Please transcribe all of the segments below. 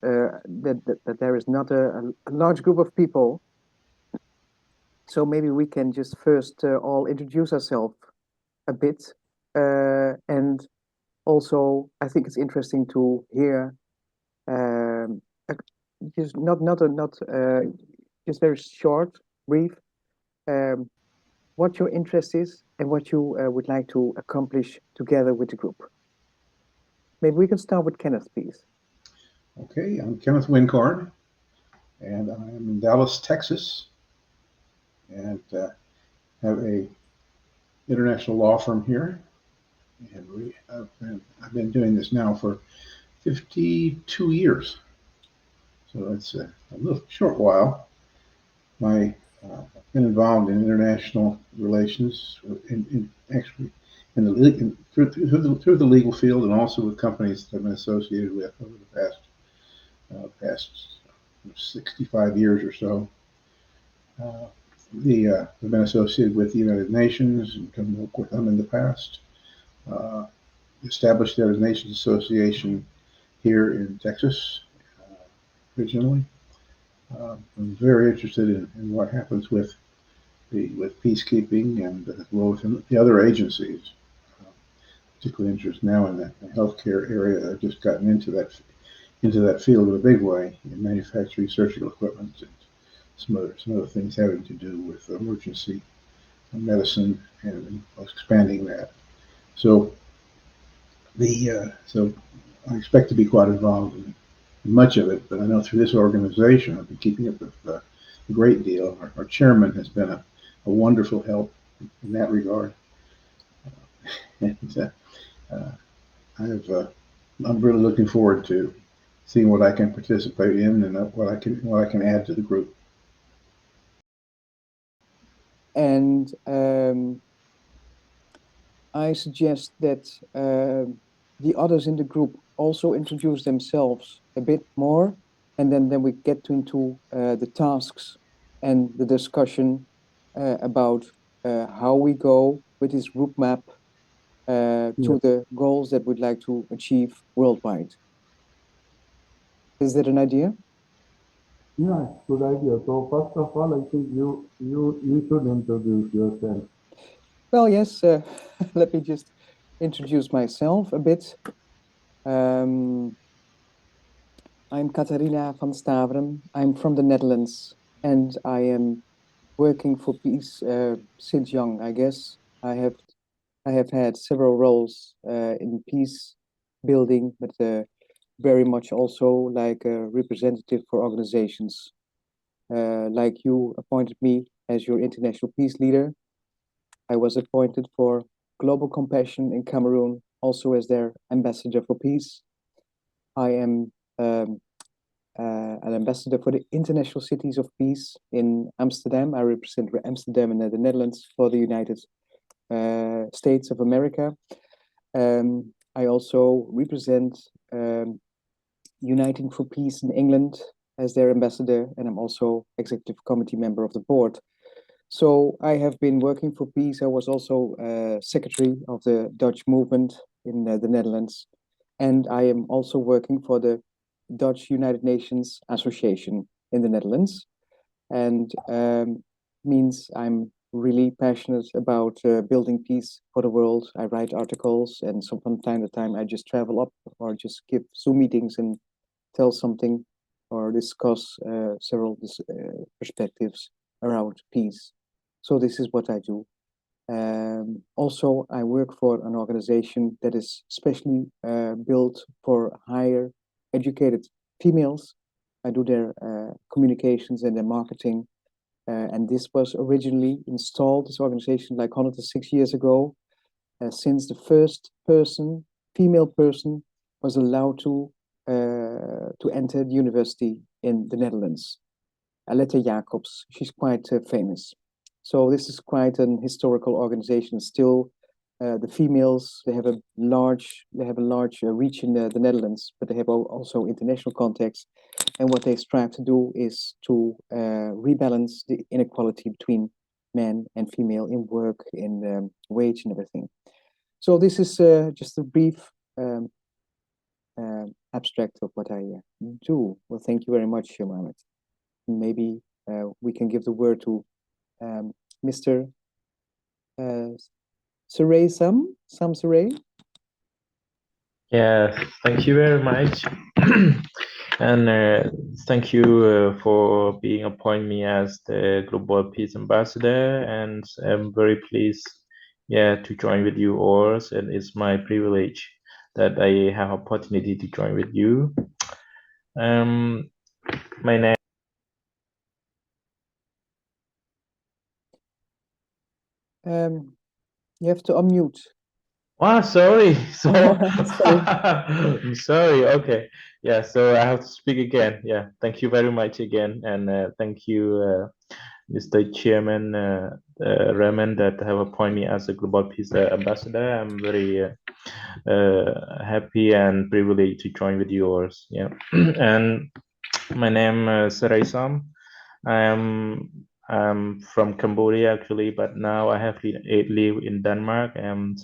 that there is not a large group of people. So maybe we can just first all introduce ourselves a bit, and also I think it's interesting to hear a, just not just very short, brief, um, what your interest is and what you would like to accomplish together with the group. Maybe we can start with Kenneth, please. Okay, I'm Kenneth Wincard, and I'm in Dallas, Texas, and have a international law firm here. And I've been doing this now for 52 years, so it's a little short while. My I've been involved in international relations, actually in the through the legal field, and also with companies that I've been associated with over the past 65 years or so. Uh, I've been associated with the United Nations and come work with them in the past. Uh, Established the United Nations Association here in Texas originally. I'm very interested in what happens with peacekeeping and as well as in the other agencies. Uh, Particularly interested now in the healthcare area. I've just gotten into that field in a big way in manufacturing surgical equipment and some other things having to do with emergency medicine and expanding that. So so I expect to be quite involved in much of it, but I know through this organization I've been keeping up with a great deal. Our chairman has been a wonderful help in that regard, and uh, I've I'm really looking forward to seeing what I can participate in and what I can add to the group. And I suggest that the others in the group also introduce themselves a bit more, and then we get into the tasks and the discussion about how we go with this group map Yeah, to the goals that we'd like to achieve worldwide. Is that an idea? yeah, it's good idea. So first of all, I think you should introduce yourself. Well, yes, let me just introduce myself a bit. Um, I'm Catharina van Staveren. I'm from the Netherlands, and I am working for peace since young, I guess. I have had several roles in peace building, but very much also like a representative for organizations. Like you appointed me as your international peace leader. I was appointed for Global Compassion in Cameroon, also as their ambassador for peace. I am an ambassador for the International Cities of Peace in Amsterdam. I represent Amsterdam in the Netherlands for the United States of America. I also represent Uniting for Peace in England as their ambassador, and I'm also executive committee member of the board. So I have been working for peace. I was also secretary of the Dutch movement in the Netherlands, and I am also working for the Dutch United Nations Association in the Netherlands, and means I'm really passionate about building peace for the world. I write articles, and so from time to time I just travel up or just give Zoom meetings and tell something or discuss several perspectives around peace. So this is what I do. Also, I work for an organization that is specially built for higher educated females. I do their communications and their marketing. And this was originally installed, this organization, like 106 years ago, since the first person, female person, was allowed to enter the university in the Netherlands. Aletta Jacobs, she's quite famous. So this is quite an historical organization. Still, the females they have a large reach in the Netherlands, but they have also international contacts. And what they strive to do is to rebalance the inequality between men and female in work, in wage, and everything. So this is just a brief um, abstract of what I do. Well, thank you very much, Mohammed. Maybe we can give the word to Mr. Saray Sam Saray. Yes, thank you very much. And thank you for being appointed me as the Global Peace Ambassador. And I'm very pleased, to join with you all. And it's my privilege that I have opportunity to join with you. My name. You have to unmute. Oh, sorry. So Sorry. I'm sorry. Okay. Yeah. So I have to speak again. Yeah. Thank you very much again, and thank you, Mr. Chairman Raman, that have appointed me as a Global Peace Ambassador. I'm very happy and privileged to join with yours. Yeah. And my name is Saray Sam. I'm from Cambodia actually, but now I have live in Denmark. And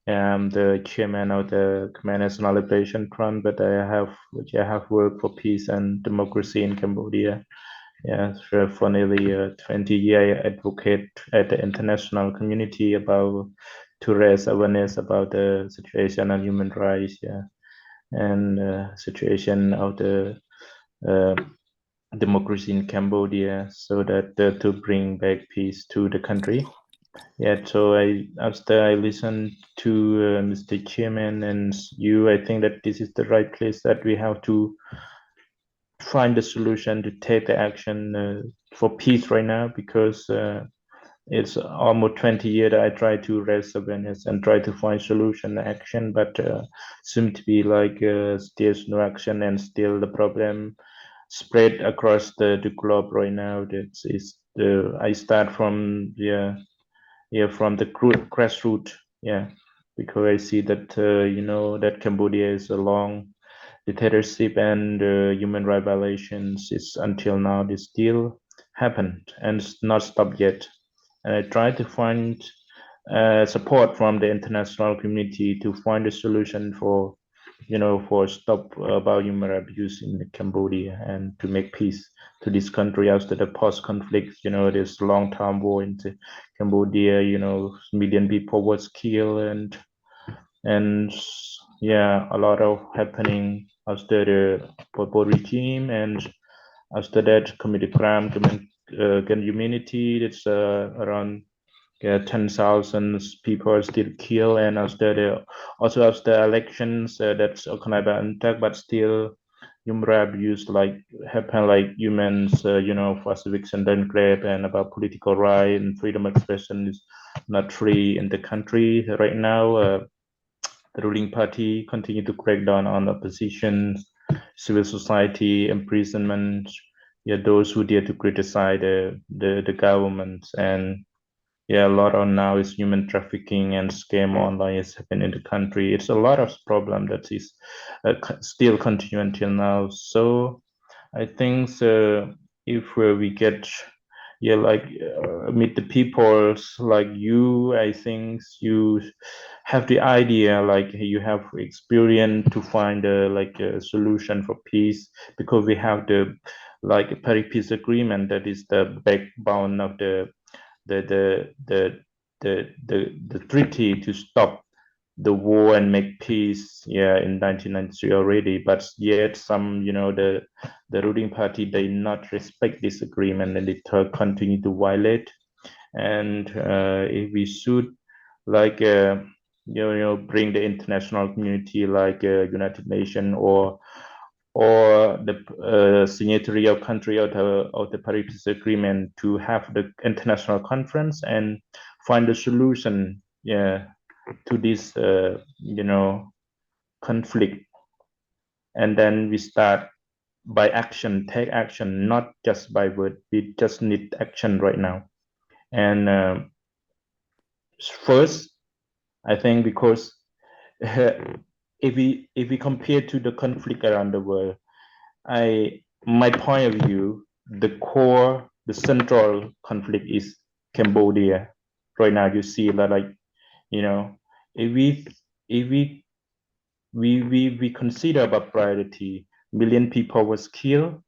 I'm the chairman of the Khmer National Liberation Front, but I have worked for peace and democracy in Cambodia. Yeah, for nearly 20 years, I advocate at the international community about to raise awareness about the situation on human rights, and situation of the uh, democracy in Cambodia, so that to bring back peace to the country. Yeah, so after I listened to Mr. Chairman and you, I think that this is the right place that we have to find a solution to take the action for peace right now, because it's almost 20 years that I try to raise awareness and try to find solution action, but seem to be like still no action, and still the problem spread across the globe right now. I start from from the grassroots, because I see that that Cambodia is a long dictatorship, and human rights violations is until now they still happened and it's not stopped yet. And I try to find support from the international community to find a solution for for stop about human abuse in Cambodia, and to make peace to this country after the post-conflict, this long-term war in Cambodia. Million people was killed, and a lot of happening after the Pol Pot regime, and after that committed crime against humanity. It's around 10,000 people are still killed, and also after elections that's organized by attack, but still human rights abuse like happen, like humans, first eviction downgrade, and about political right and freedom of expression is not free in the country right now. The ruling party continue to crack down on opposition, civil society, imprisonment, those who dare to criticize the government. And a lot on now is human trafficking and scam online is happening in the country. It's a lot of problem that is still continue until now. So I think if we get meet the people like you, I think you have the idea, like you have experience to find a solution for peace, because we have the Paris Peace Agreement, that is the backbone of the the the the treaty to stop the war and make peace, in 1993 already. But yet some, the ruling party, they not respect this agreement, and they continue to violate. And if we should like bring the international community, like United Nations, or the signatory of country of the Paris Peace Agreement, to have the international conference and find a solution, to this conflict. And then we start by action, take action, not just by word. We just need action right now. And first, I think, because if we compare to the conflict around the world, my point of view, the central conflict is Cambodia. Right now, you see that, if we we consider about priority. Million people was killed,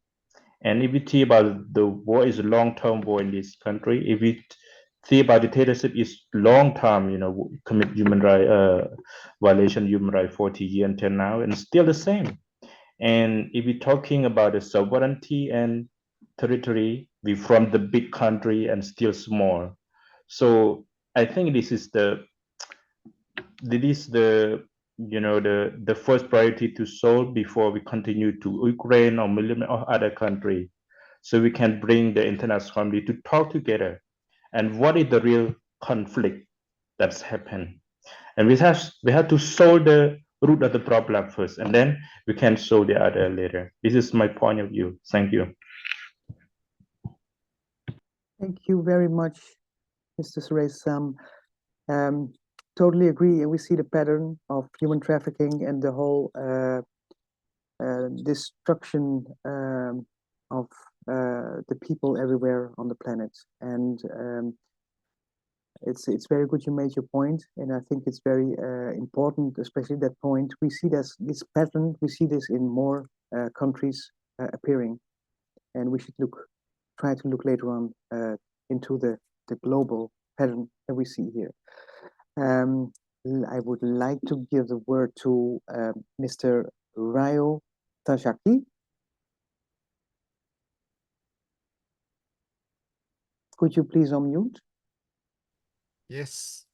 and if we think about the war is a long-term war in this country, if we think about dictatorship is long-term, commit human right violation human right 40 years until now, and still the same. And if we're talking about the sovereignty and territory, we from the big country and still small. So I think this is the the first priority to solve before we continue to Ukraine or million or other country, so we can bring the international community to talk together and what is the real conflict that's happened, and we have to solve the root of the problem first, and then we can solve the other later. This is my point of view. Thank you. Thank you very much, Mr. Suresh. Totally agree, and we see the pattern of human trafficking and the whole destruction of the people everywhere on the planet. And it's very good you made your point, and I think it's very important, especially that point. We see this pattern, we see this in more countries appearing, and we should try to look later on into the global pattern that we see here. I would like to give the word to Mr. Ryo Tajaki. Could you please unmute? Yes,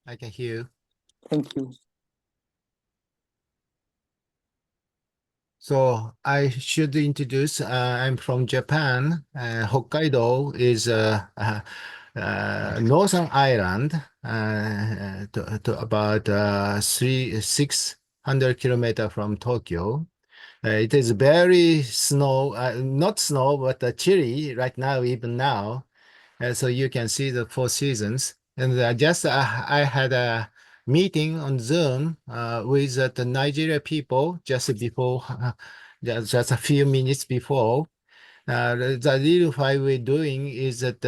I can hear you. Thank you. So I should introduce, I'm from Japan. Hokkaido is northern island to about 600 kilometers from Tokyo. It is very not snow, but chilly right now, even now. So you can see the 4 seasons. And I had a meeting on Zoom with the Nigeria people just before, just a few minutes before. The reason why we're doing is that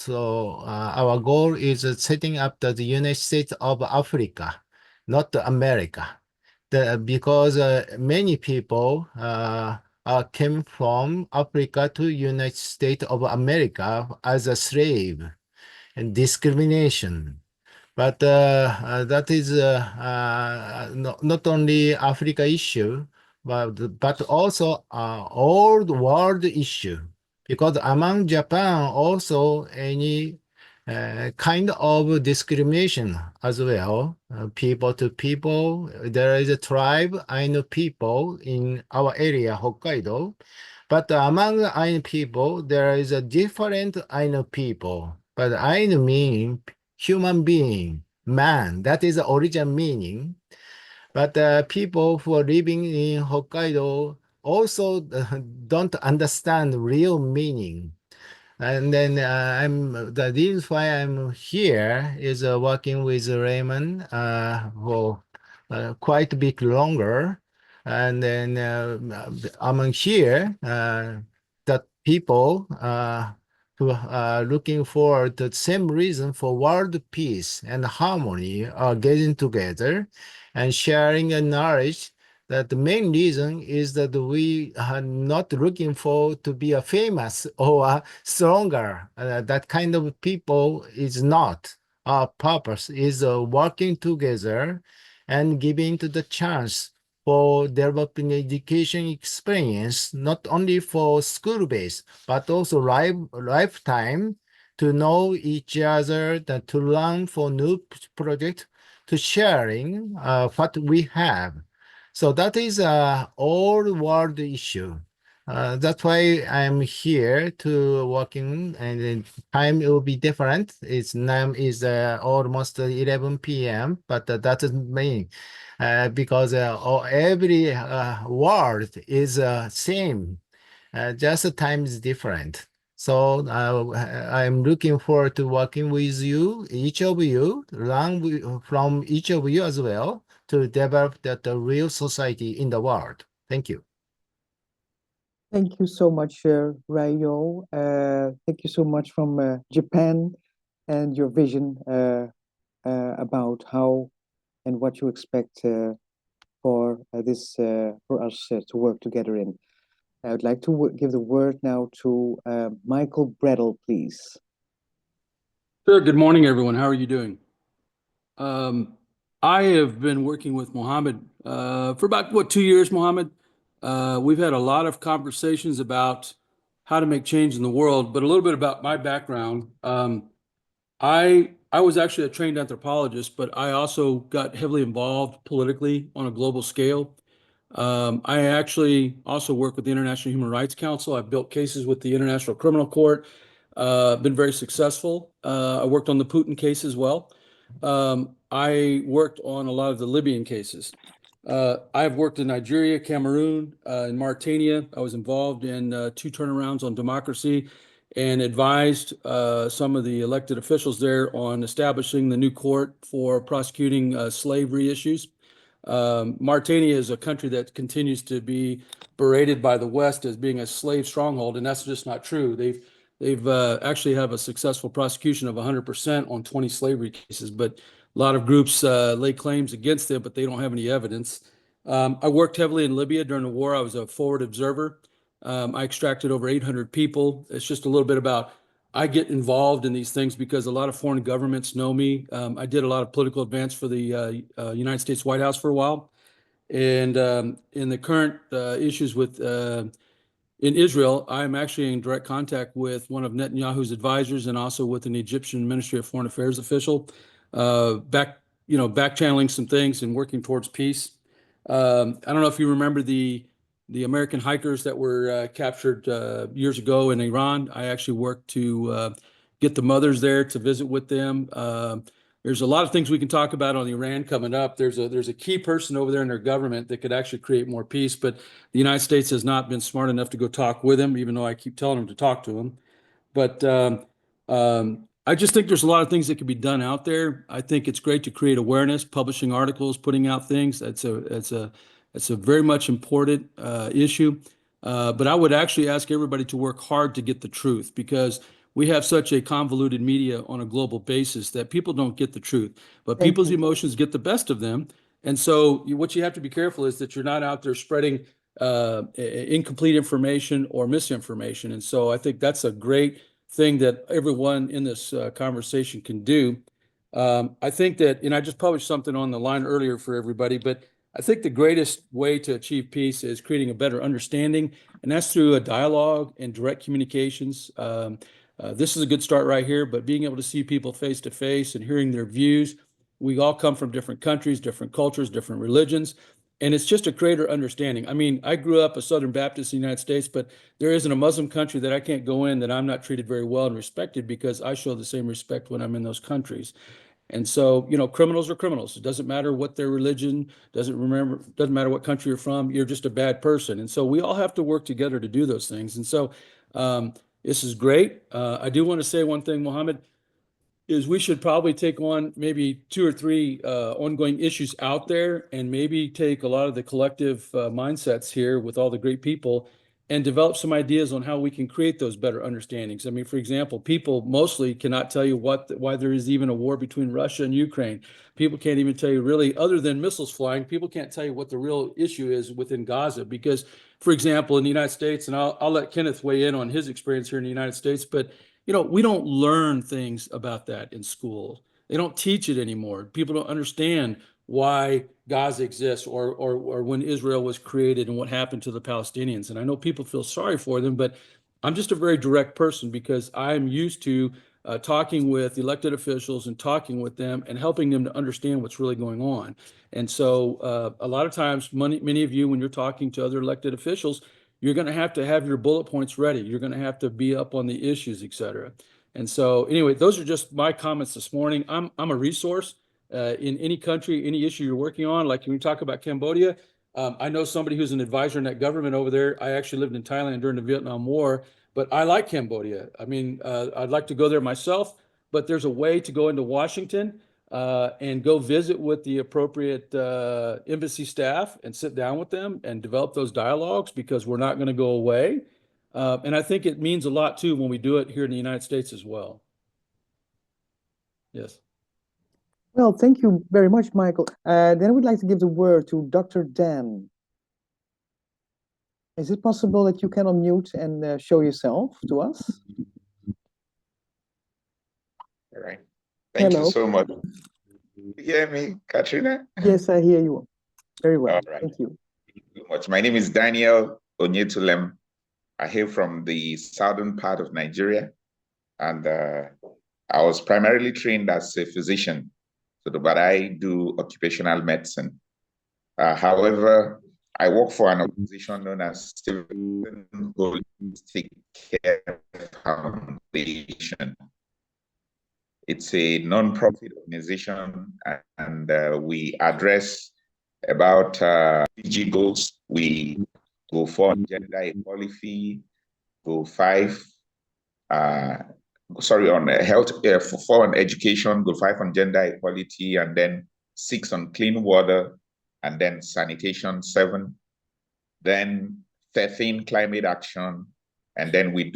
our goal is setting up the United States of Africa, not America. Because many people came from Africa to United States of America as a slave and discrimination. But that is not only Africa issue, but also all the world issue. Because among Japan also any kind of discrimination as well, people to people. There is a tribe, Ainu people in our area, Hokkaido. But among Ainu people, there is a different Ainu people. But Ainu mean human being, man. That is the original meaning. But people who are living in Hokkaido also don't understand real meaning. And then the reason why I'm here is working with Raymond for quite a bit longer. And then among here, that people who are looking for the same reason for world peace and harmony are getting together and sharing a knowledge that the main reason is that we are not looking for to be a famous or stronger. That kind of people is not. Our purpose is working together and giving to the chance for developing education experience, not only for school-based, but also lifetime to know each other, to learn for new project, to sharing what we have. So that is a all world issue. That's why I'm here to working, and then time will be different. It's now is almost 11 p.m., but that doesn't mean because every world is same. Just the time is different. So I'm looking forward to working with you, each of you, learn from each of you as well, to develop the real society in the world. Thank you. Thank you so much, Ryo. Thank you so much from Japan and your vision about how and what you expect for for us to work together in. I would like to give the word now to Michael Bredel, please. Sure. Good morning, everyone. How are you doing? I have been working with Mohammed for about, 2 years, Mohammed. We've had a lot of conversations about how to make change in the world, but a little bit about my background. I was actually a trained anthropologist, but I also got heavily involved politically on a global scale. I actually also work with the International Human Rights Council. I've built cases with the International Criminal Court, been very successful. I worked on the Putin case as well. I worked on a lot of the Libyan cases. I've worked in Nigeria, Cameroon, in Mauritania. I was involved in 2 turnarounds on democracy and advised some of the elected officials there on establishing the new court for prosecuting slavery issues. Mauritania is a country that continues to be berated by the West as being a slave stronghold, and that's just not true. They've actually have a successful prosecution of 100% on 20 slavery cases, but a lot of groups lay claims against them, but they don't have any evidence. I worked heavily in Libya during the war. I was a forward observer. I extracted over 800 people. It's just a little bit about I get involved in these things because a lot of foreign governments know me. I did a lot of political advance for the United States White House for a while. And in the current issues with in Israel, I'm actually in direct contact with one of Netanyahu's advisors and also with an Egyptian Ministry of Foreign Affairs official, back channeling some things and working towards peace. I don't know if you remember the American hikers that were captured years ago in Iran. I actually worked to get the mothers there to visit with them. There's a lot of things we can talk about on Iran coming up. There's a key person over there in their government that could actually create more peace, but the United States has not been smart enough to go talk with him, even though I keep telling them to talk to him. But I just think there's a lot of things that can be done out there. I think it's great to create awareness, publishing articles, putting out things. It's a very much important issue. But I would actually ask everybody to work hard to get the truth because we have such a convoluted media on a global basis that people don't get the truth, but Thank people's you. emotions get the best of them. And so what you have to be careful is that you're not out there spreading incomplete information or misinformation. And so I think that's a great thing that everyone in this conversation can do. I think that, and I just published something on the line earlier for everybody, but I think the greatest way to achieve peace is creating a better understanding, and that's through a dialogue and direct communications. This is a good start right here, but being able to see people face to face and hearing their views. We all come from different countries, different cultures, different religions, and it's just a greater understanding. I mean, I grew up a Southern Baptist in the United States, but there isn't a Muslim country that I can't go in that I'm not treated very well and respected because I show the same respect when I'm in those countries. And so, criminals are criminals. It doesn't matter what their religion, doesn't matter what country you're from, you're just a bad person. And so we all have to work together to do those things. And so this is great. I do want to say one thing, Mohammed, is we should probably take on maybe 2 or 3 ongoing issues out there and maybe take a lot of the collective mindsets here with all the great people and develop some ideas on how we can create those better understandings. I mean, for example, people mostly cannot tell you why there is even a war between Russia and Ukraine. People can't even tell you really, other than missiles flying, people can't tell you what the real issue is within Gaza. Because, for example, in the United States, and I'll let Kenneth weigh in on his experience here in the United States, but we don't learn things about that in school. They don't teach it anymore. People don't understand why Gaza exists or when Israel was created and what happened to the Palestinians. And I know people feel sorry for them, but I'm just a very direct person because I'm used to talking with elected officials and talking with them and helping them to understand what's really going on. And so a lot of times, many of you, when you're talking to other elected officials, you're going to have your bullet points ready. You're going to have to be up on the issues, et cetera. And so anyway, those are just my comments this morning. I'm a resource in any country, any issue you're working on. Like when we talk about Cambodia, I know somebody who's an advisor in that government over there. I actually lived in Thailand during the Vietnam War, but I like Cambodia. I mean, I'd like to go there myself, but there's a way to go into Washington and go visit with the appropriate embassy staff and sit down with them and develop those dialogues because we're not going to go away. And I think it means a lot too when we do it here in the United States as well. Yes. Well, thank you very much, Michael. Then I would like to give the word to Dr. Dan. Is it possible that you can unmute and show yourself to us? All right. Thank Hello. you so much. You hear me, Katrina? Yes, I hear you very well. All right. Thank you. Thank you so much. My name is Daniel Onyetulem. I hail from the southern part of Nigeria, and I was primarily trained as a physician, but I do occupational medicine. However, I work for an organization known as Stephen Holistic Care Foundation. It's a non-profit organization, and we address about SDG goals. We go for gender equality, go 5, on health, 4 on education, go 5 on gender equality, and then 6 on clean water, and then sanitation 7, then 13 climate action, and then we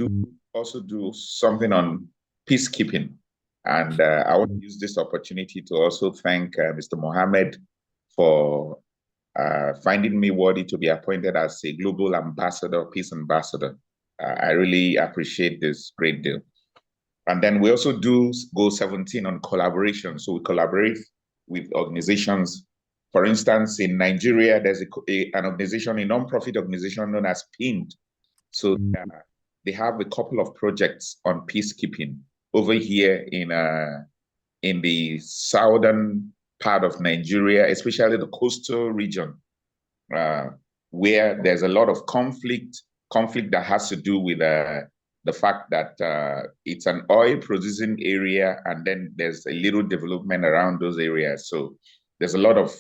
also do something on peacekeeping. And I want to use this opportunity to also thank Mr. Mohammed for finding me worthy to be appointed as a global ambassador, peace ambassador. I really appreciate this great deal. And then we also do Goal 17 on collaboration. So we collaborate with organizations. For instance, in Nigeria, there's an organization, a non-profit organization known as PIND. So they have a couple of projects on peacekeeping over here in the southern part of Nigeria, especially the coastal region, where there's a lot of conflict that has to do with the fact that it's an oil-producing area, and then there's a little development around those areas. So there's a lot of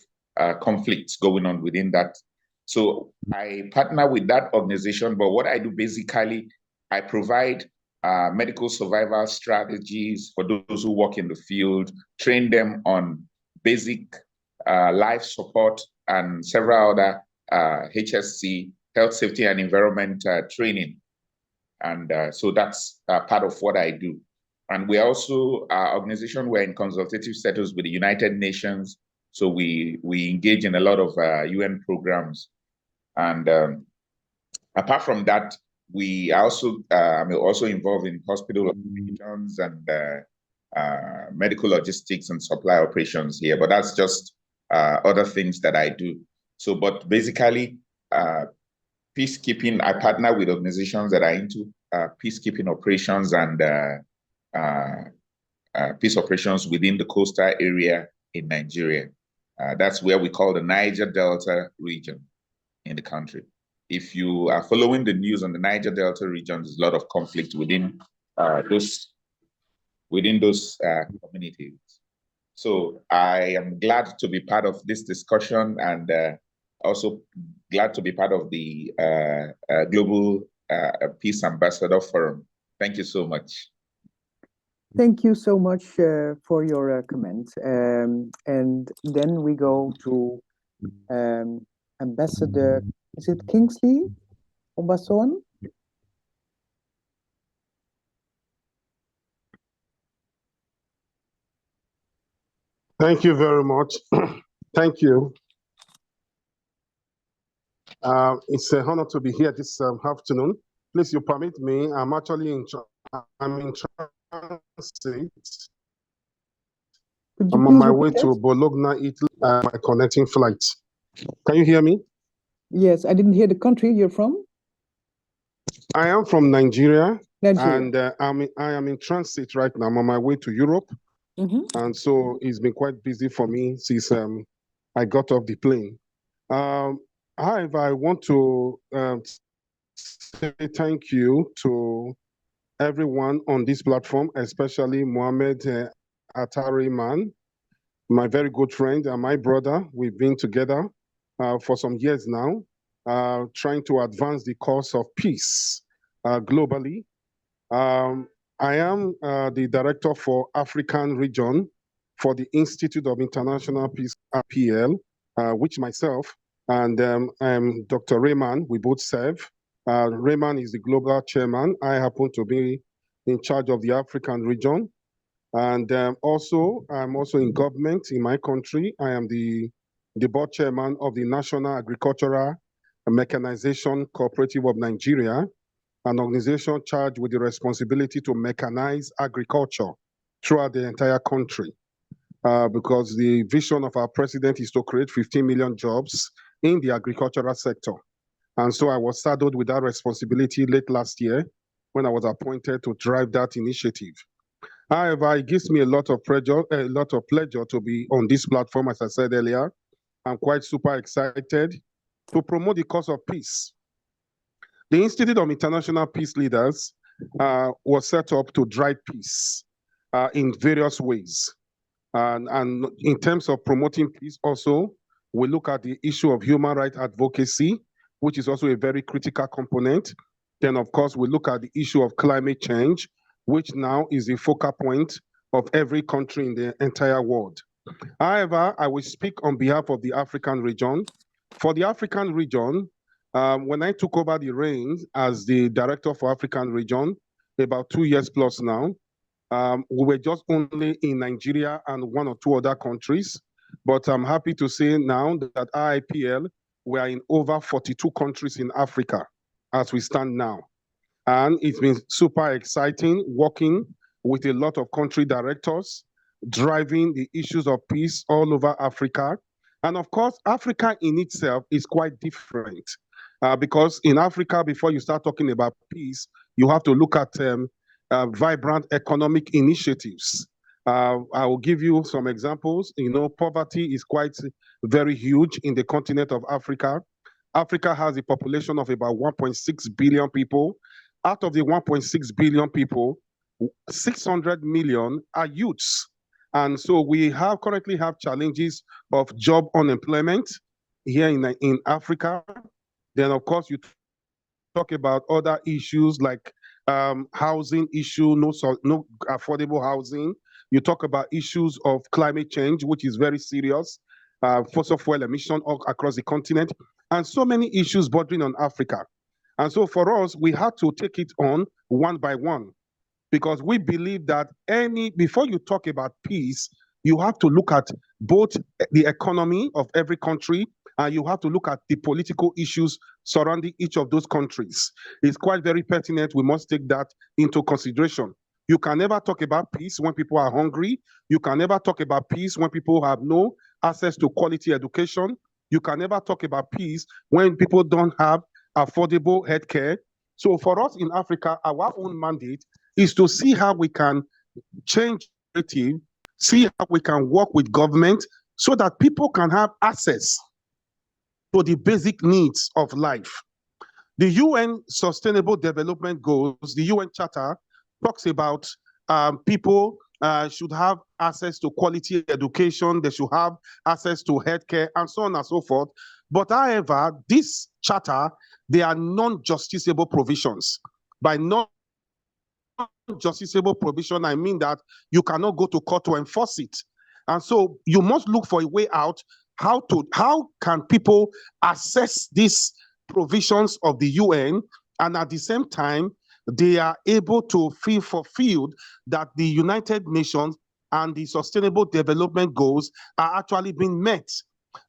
conflicts going on within that. So I partner with that organization, but what I do basically, I provide medical survival strategies for those who work in the field, train them on basic life support and several other HSC, health, safety, and environment training. And so that's part of what I do. And we also, our organization, we're in consultative status with the United Nations. So we engage in a lot of UN programs. And apart from that, I'm also involved in hospital operations and medical logistics and supply operations here, but that's just other things that I do. So, but basically, peacekeeping, I partner with organizations that are into peacekeeping operations and peace operations within the coastal area in Nigeria. That's where we call the Niger Delta region in the country. If you are following the news on the Niger Delta region, there's a lot of conflict within those communities. So I am glad to be part of this discussion, and also glad to be part of the Global Peace Ambassador Forum. Thank you so much. Thank you so much for your comment. And then we go to Ambassador, is it Kingsley Ombason? Thank you very much. Thank you. It's an honor to be here this afternoon. Please, you permit me. I'm actually in transit. I'm on my way to Bologna, Italy, my connecting flight. Can you hear me? Yes, I didn't hear the country you're from. I am from Nigeria, Nigeria. and I am in transit right now. I'm on my way to Europe, and so it's been quite busy for me since I got off the plane. However, I want to say thank you to everyone on this platform, especially Mohammed Atari Man, my very good friend and my brother. We've been together for some years now, trying to advance the cause of peace globally. I am the director for African region for the Institute of International Peace, IIPL, which myself and Dr. Rayman, we both serve. Rayman is the global chairman. I happen to be in charge of the African region. And also, I'm also in government in my country. I am the board chairman of the National Agricultural Mechanization Cooperative of Nigeria, an organization charged with the responsibility to mechanize agriculture throughout the entire country. Because the vision of our president is to create 15 million jobs in the agricultural sector. And so I was saddled with that responsibility late last year when I was appointed to drive that initiative. However, it gives me a lot of pleasure to be on this platform, as I said earlier. I'm quite super excited to promote the cause of peace. The Institute of International Peace Leaders was set up to drive peace in various ways. And in terms of promoting peace also, we look at the issue of human rights advocacy, which is also a very critical component. Then, of course, we look at the issue of climate change, which now is the focal point of every country in the entire world. However, I will speak on behalf of the African region. For the African region, when I took over the reins as the director for African region, about 2 years plus now, we were just only in Nigeria and 1 or 2 other countries. But I'm happy to say now that IIPL, we are in over 42 countries in Africa as we stand now. And it's been super exciting working with a lot of country directors, driving the issues of peace all over Africa. And of course, Africa in itself is quite different because in Africa, before you start talking about peace, you have to look at vibrant economic initiatives. I will give you some examples. You know, poverty is quite very huge in the continent of Africa. Africa has a population of about 1.6 billion people. Out of the 1.6 billion people, 600 million are youths. And so we currently have challenges of job unemployment here in Africa. Then, of course, you talk about other issues like housing issue, no affordable housing. You talk about issues of climate change, which is very serious, fossil fuel emission all across the continent, and so many issues bordering on Africa. And so for us, we had to take it on one by one, because we believe that before you talk about peace, you have to look at both the economy of every country, and you have to look at the political issues surrounding each of those countries. It's quite very pertinent. We must take that into consideration. You can never talk about peace when people are hungry. You can never talk about peace when people have no access to quality education. You can never talk about peace when people don't have affordable healthcare. So for us in Africa, our own mandate is to see how we can change the narrative, see how we can work with government so that people can have access to the basic needs of life. The UN Sustainable Development Goals, the UN Charter, talks about people should have access to quality education, they should have access to healthcare, and so on and so forth. But however, this charter, they are non-justiciable provisions. By non-justiciable provision, I mean that you cannot go to court to enforce it. And so you must look for a way out. How can people access these provisions of the UN, and at the same time, they are able to feel fulfilled that the United Nations and the Sustainable Development Goals are actually being met.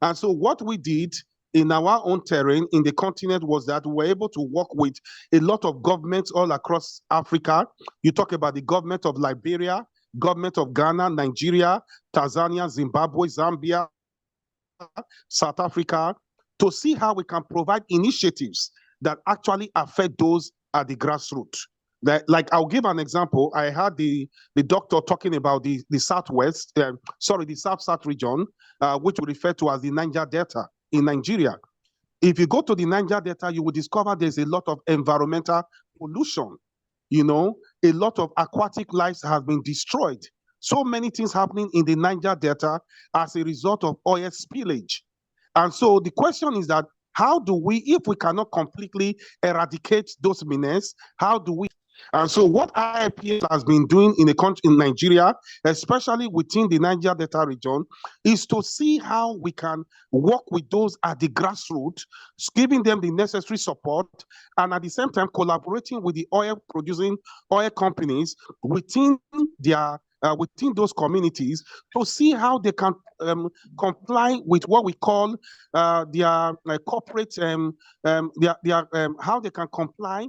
And so what we did in our own terrain in the continent was that we were able to work with a lot of governments all across Africa. You talk about the government of Liberia, government of Ghana, Nigeria, Tanzania, Zimbabwe, Zambia, South Africa, to see how we can provide initiatives that actually affect those at the grassroots. Like I'll give an example. I had the doctor talking about the Southwest, the South region, which we refer to as the Niger Delta in Nigeria. If you go to the Niger Delta, you will discover there's a lot of environmental pollution. You know, a lot of aquatic lives have been destroyed. So many things happening in the Niger Delta as a result of oil spillage. And so the question is that how do we, if we cannot completely eradicate those menaces, how do we And so what IIPL has been doing in the country, in Nigeria, especially within the Niger Delta region, is to see how we can work with those at the grassroots, giving them the necessary support, and at the same time collaborating with the oil-producing oil companies within their within those communities to see how they can comply with what we call their corporate how they can comply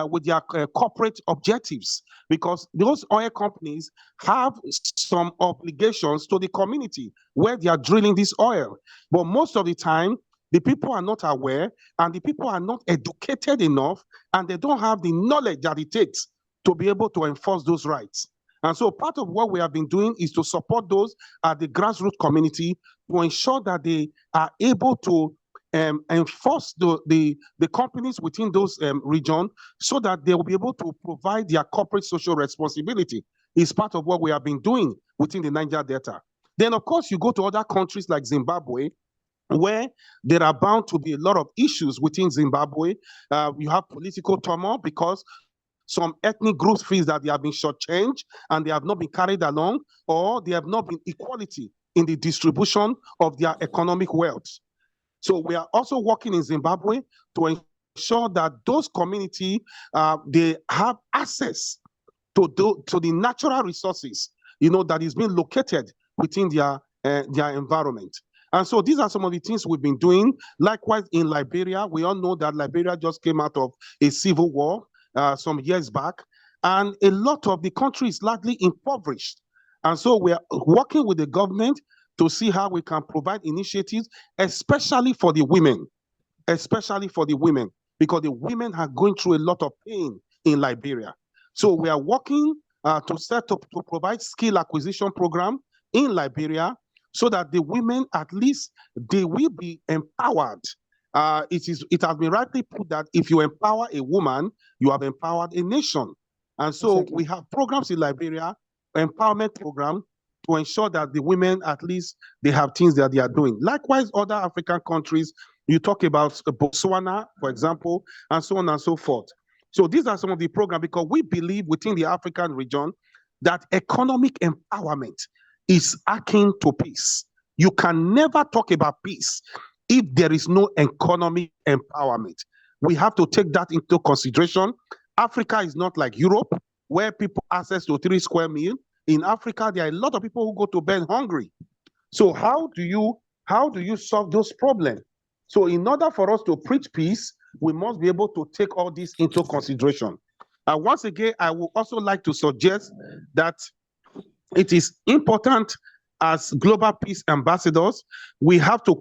with their corporate objectives, because those oil companies have some obligations to the community where they are drilling this oil. But most of the time, the people are not aware, and the people are not educated enough, and they don't have the knowledge that it takes to be able to enforce those rights. And so part of what we have been doing is to support those at the grassroots community to ensure that they are able to enforce the companies within those regions, so that they will be able to provide their corporate social responsibility. Is part of what we have been doing within the Niger Delta. Then, of course, you go to other countries like Zimbabwe, where there are bound to be a lot of issues within Zimbabwe. You have political turmoil because some ethnic groups feel that they have been shortchanged and they have not been carried along, or they have not been equality in the distribution of their economic wealth. So we are also working in Zimbabwe to ensure that those communities they have access to the natural resources, that is being located within their environment. And so these are some of the things we've been doing. Likewise, in Liberia, we all know that Liberia just came out of a civil war some years back, and a lot of the country is largely impoverished. And so we are working with the government to see how we can provide initiatives, especially for the women, because the women are going through a lot of pain in Liberia. So we are working to set up, to provide skill acquisition program in Liberia, so that the women, at least, they will be empowered. It has been rightly put that if you empower a woman, you have empowered a nation. And so Exactly. we have programs in Liberia, empowerment program, to ensure that the women, at least, they have things that they are doing. Likewise, other African countries, you talk about Botswana, for example, and so on and so forth. So these are some of the programs, because we believe within the African region that economic empowerment is akin to peace. You can never talk about peace if there is no economic empowerment. We have to take that into consideration. Africa is not like Europe, where people access to 3 square meals. In Africa, there are a lot of people who go to bed hungry. So how do you solve those problems? So in order for us to preach peace, we must be able to take all this into consideration. Once again, I would also like to suggest that it is important, as global peace ambassadors, we have to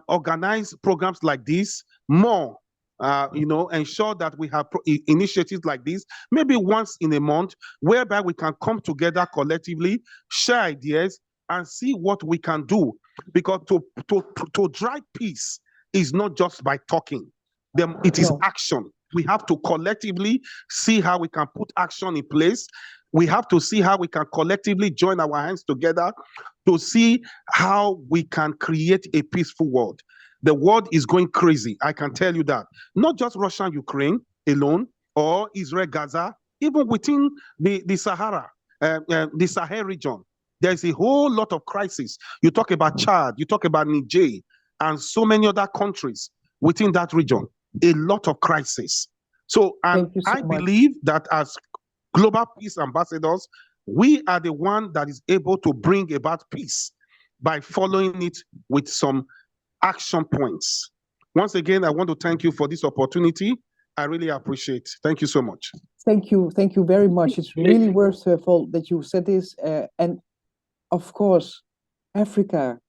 organize programs like this more. Ensure that we have initiatives like this, maybe once in a month, whereby we can come together collectively, share ideas, and see what we can do. Because to drive peace is not just by talking. It is action. We have to collectively see how we can put action in place. We have to see how we can collectively join our hands together to see how we can create a peaceful world. The world is going crazy, I can tell you that. Not just Russia and Ukraine alone, or Israel, Gaza, even within the Sahara, the Sahel region, there's a whole lot of crisis. You talk about Chad, you talk about Niger, and so many other countries within that region, a lot of crisis. So, and I believe that as global peace ambassadors, we are the one that is able to bring about peace by following it with some action points. Once again, I want to thank you for this opportunity. I really appreciate it. Thank you so much. Thank you very much. It's really worthwhile that you said this. And of course, Africa,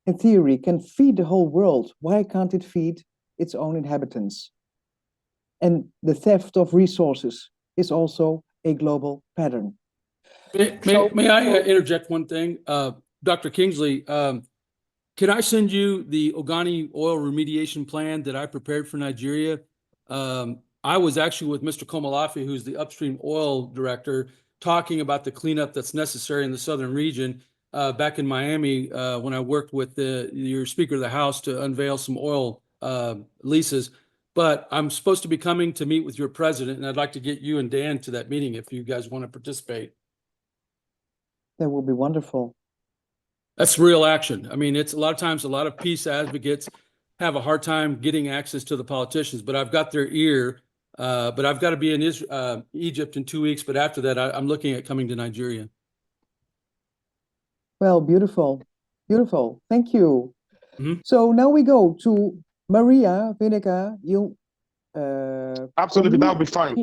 in theory, can feed the whole world. Why can't it feed its own inhabitants? And the theft of resources is also a global pattern. May I interject one thing? Dr. Kingsley, can I send you the Ogani oil remediation plan that I prepared for Nigeria? I was actually with Mr. Komalafi, who's the upstream oil director, talking about the cleanup that's necessary in the southern region back in Miami when I worked with your Speaker of the House to unveil some oil leases. but I'm supposed to be coming to meet with your president, and I'd like to get you and Dan to that meeting if you guys want to participate. That would be wonderful. That's real action. I mean, it's a lot of times a lot of peace advocates have a hard time getting access to the politicians, but I've got their ear. But I've got to be in Egypt in 2 weeks. But after that, I'm looking at coming to Nigeria. Well, beautiful, beautiful. Thank you. Mhm. So now we go to Maria Vinegar. You Absolutely, for me, that would be fine.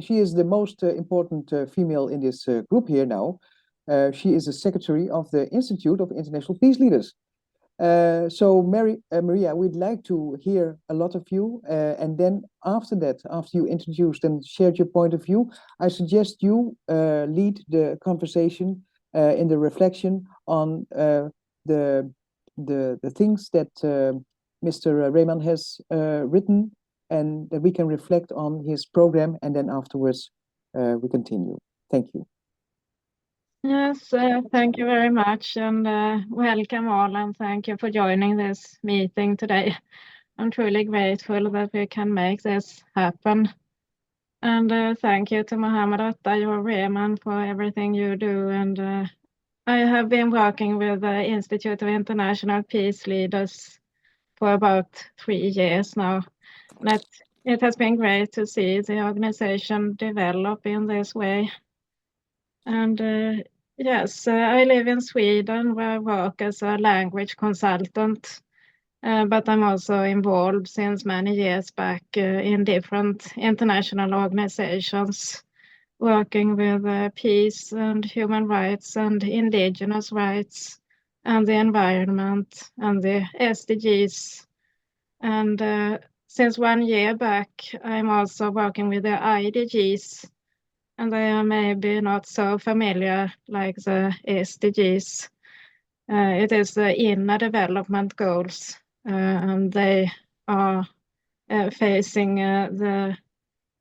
she is the most important female in this group here now. She is the secretary of the Institute of International Peace Leaders. So Maria, we'd like to hear a lot of you. And then after that, after you introduced and shared your point of view, I suggest you lead the conversation in the reflection on the things that Mr. Rayman has written, and that we can reflect on his program, and then afterwards we continue. Thank you. Yes, thank you very much, and welcome all, and thank you for joining this meeting today. I'm truly grateful that we can make this happen. And thank you to Mohammed Atta, your Rayman, for everything you do. And I have been working with the Institute of International Peace Leaders for about 3 years now. And it has been great to see the organization develop in this way. And yes, I live in Sweden, where I work as a language consultant, but I'm also involved since many years back in different international organizations, working with peace and human rights and indigenous rights and the environment and the SDGs. And since 1 year back, I'm also working with the IDGs, and they are maybe not so familiar like the SDGs. It is the inner development goals, and they are facing the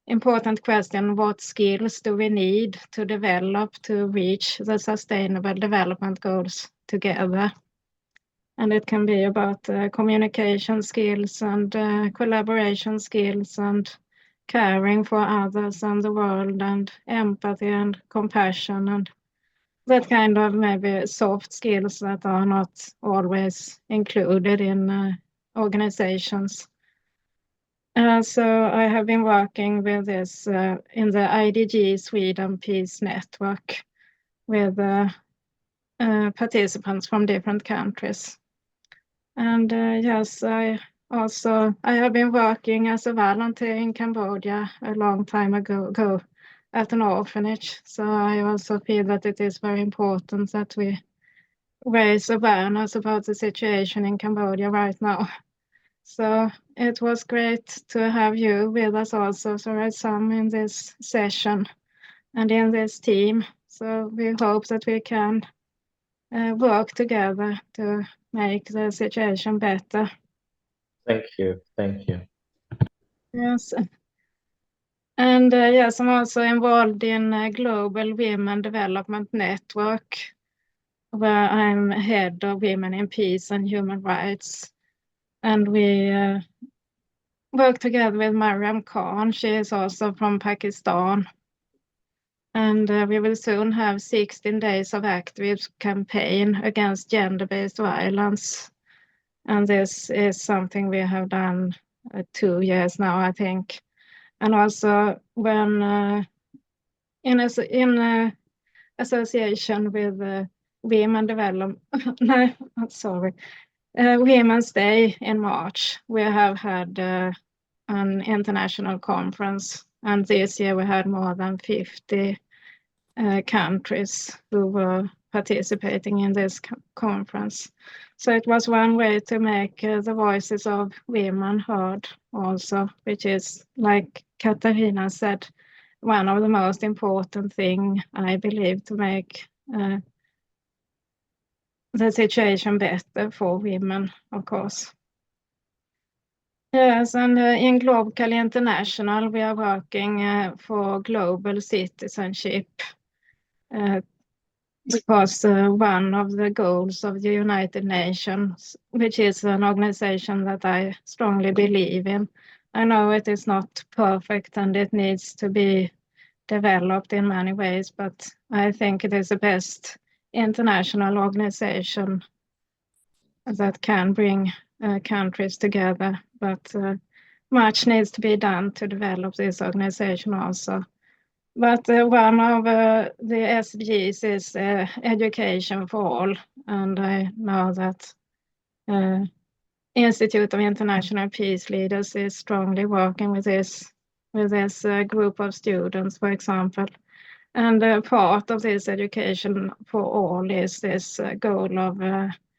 important question: what skills do we need to develop to reach the sustainable development goals together? And it can be about communication skills and collaboration skills and caring for others and the world and empathy and compassion and that kind of maybe soft skills that are not always included in organizations. So I have been working with this in the IDG Sweden Peace Network with participants from different countries. And yes, I have been working as a volunteer in Cambodia a long time ago at an orphanage. So I also feel that it is very important that we raise awareness about the situation in Cambodia right now. So it was great to have you with us also, Soraya Sam, in this session and in this team. So we hope that we can work together to make the situation better. Thank you. Thank you. Yes. And yes, I'm also involved in a Global Women Development Network, where I'm head of Women in Peace and Human Rights. And we work together with Mariam Khan. She is also from Pakistan. And we will soon have 16 days of active campaign against gender-based violence. And this is something we have done 2 years now, I think. And also when in association with Women Development, no, sorry, Women's Day in March, we have had an international conference. And this year we had more than 50 countries who were participating in this conference. So it was one way to make the voices of women heard also, which is, like Katarina said, one of the most important things, I believe, to make the situation better for women, of course. Yes, and in Global International, we are working for global citizenship. Because one of the goals of the United Nations, which is an organization that I strongly believe in, I know it is not perfect and it needs to be developed in many ways, but I think it is the best international organization that can bring countries together. But much needs to be done to develop this organization also. But one of the SDGs is education for all, and I know that Institute of International Peace Leaders is strongly working with this group of students, for example. And part of this education for all is this goal of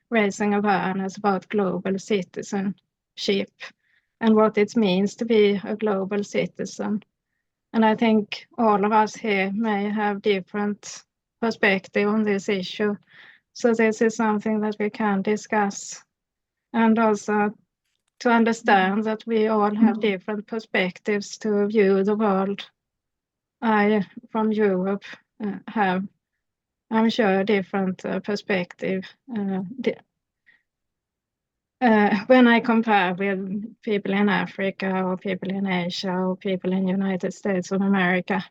raising awareness about global citizenship and what it means to be a global citizen. And I think all of us here may have different perspective on this issue. So this is something that we can discuss, and also to understand that we all have different perspectives to view the world. I, from Europe, have, I'm sure, a different perspective when I compare with people in Africa or people in Asia or people in the United States of America.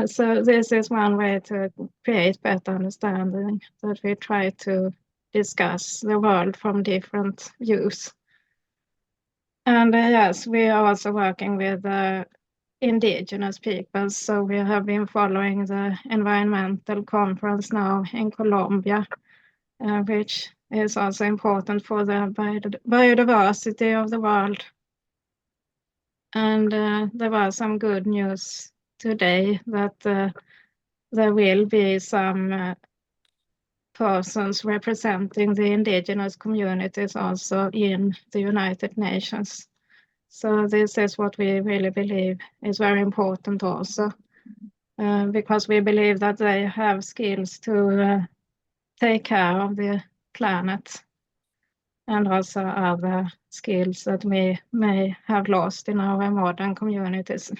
So this is one way to create better understanding, that we try to discuss the world from different views. And yes, we are also working with indigenous peoples. So we have been following the environmental conference now in Colombia, which is also important for the biodiversity of the world. And there was some good news today that there will be some persons representing the indigenous communities also in the United Nations. So this is what we really believe is very important also, because we believe that they have skills to take care of the planet, and also other skills that we may have lost in our modern communities.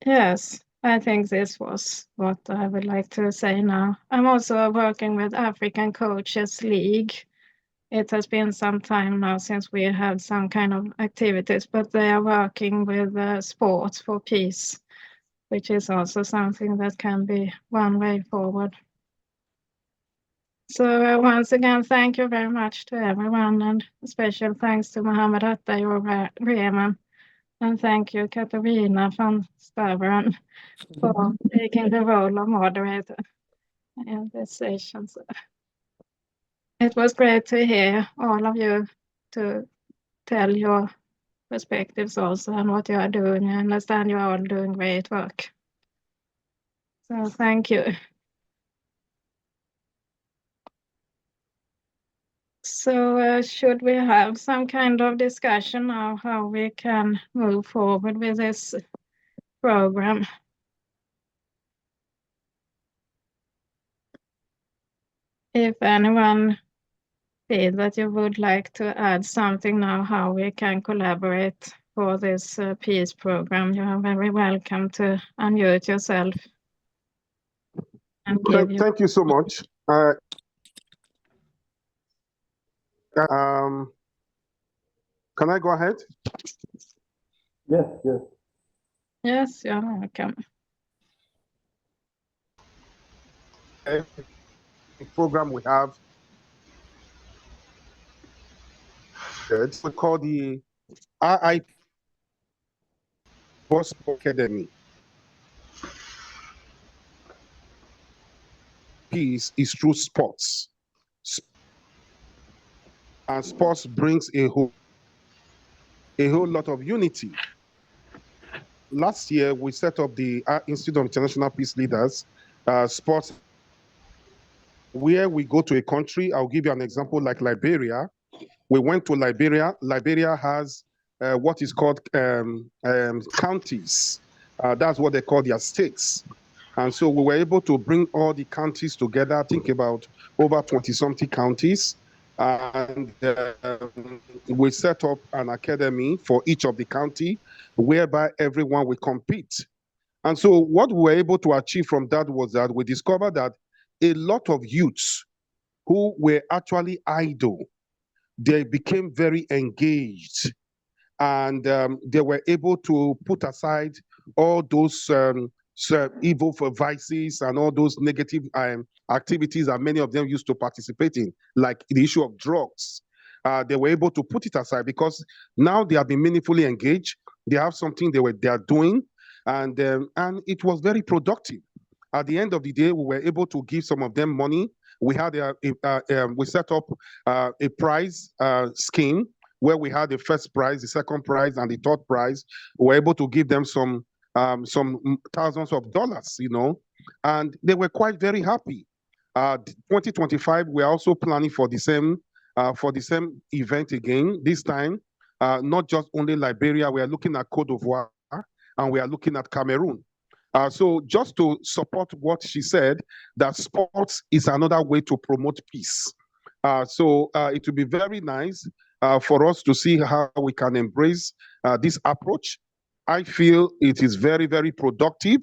Yes, I think this was what I would like to say now. I'm also working with African Coaches League. It has been some time now since we had some kind of activities, but they are working with sports for peace, which is also something that can be one way forward. So once again, thank you very much to everyone, and special thanks to Mohammed Attayor Rehman, and thank you, Katarina van Staveren, for taking the role of moderator in this session. So it was great to hear all of you to tell your perspectives also and what you are doing. I understand you are all doing great work. So thank you. So should we have some kind of discussion of how we can move forward with this program? If anyone feels that you would like to add something now, how we can collaborate for this peace program, you are very welcome to unmute yourself. And Thank you so much. Can I go ahead? Yes, yes. Yes, you're welcome. The program we have, we call the IIPL Academy. Peace is through sports. And sports brings a whole lot of unity. Last year, we set up the Institute of International Peace Leaders, sports, where we go to a country. I'll give you an example, like Liberia. We went to Liberia. Liberia has what is called counties. That's what they call their states. And so we were able to bring all the counties together, I think about over 20-something counties. And we set up an academy for each of the county, whereby everyone will compete. And so what we were able to achieve from that was that we discovered that a lot of youths who were actually idle, they became very engaged and they were able to put aside all those evil for vices and all those negative activities that many of them used to participate in, like the issue of drugs. They were able to put it aside because now they have been meaningfully engaged. They have something they are doing, and it was very productive. At the end of the day, we were able to give some of them money. We had we set up a prize scheme where we had the first prize, the second prize, and the third prize. We were able to give them some thousands of dollars, you know, and they were quite very happy. 2025, we're also planning for the same event again. This time, not just only Liberia, we are looking at Cote d'Ivoire and we are looking at Cameroon. So just to support what she said, that sports is another way to promote peace. So it will be very nice for us to see how we can embrace this approach. I feel it is very, very productive.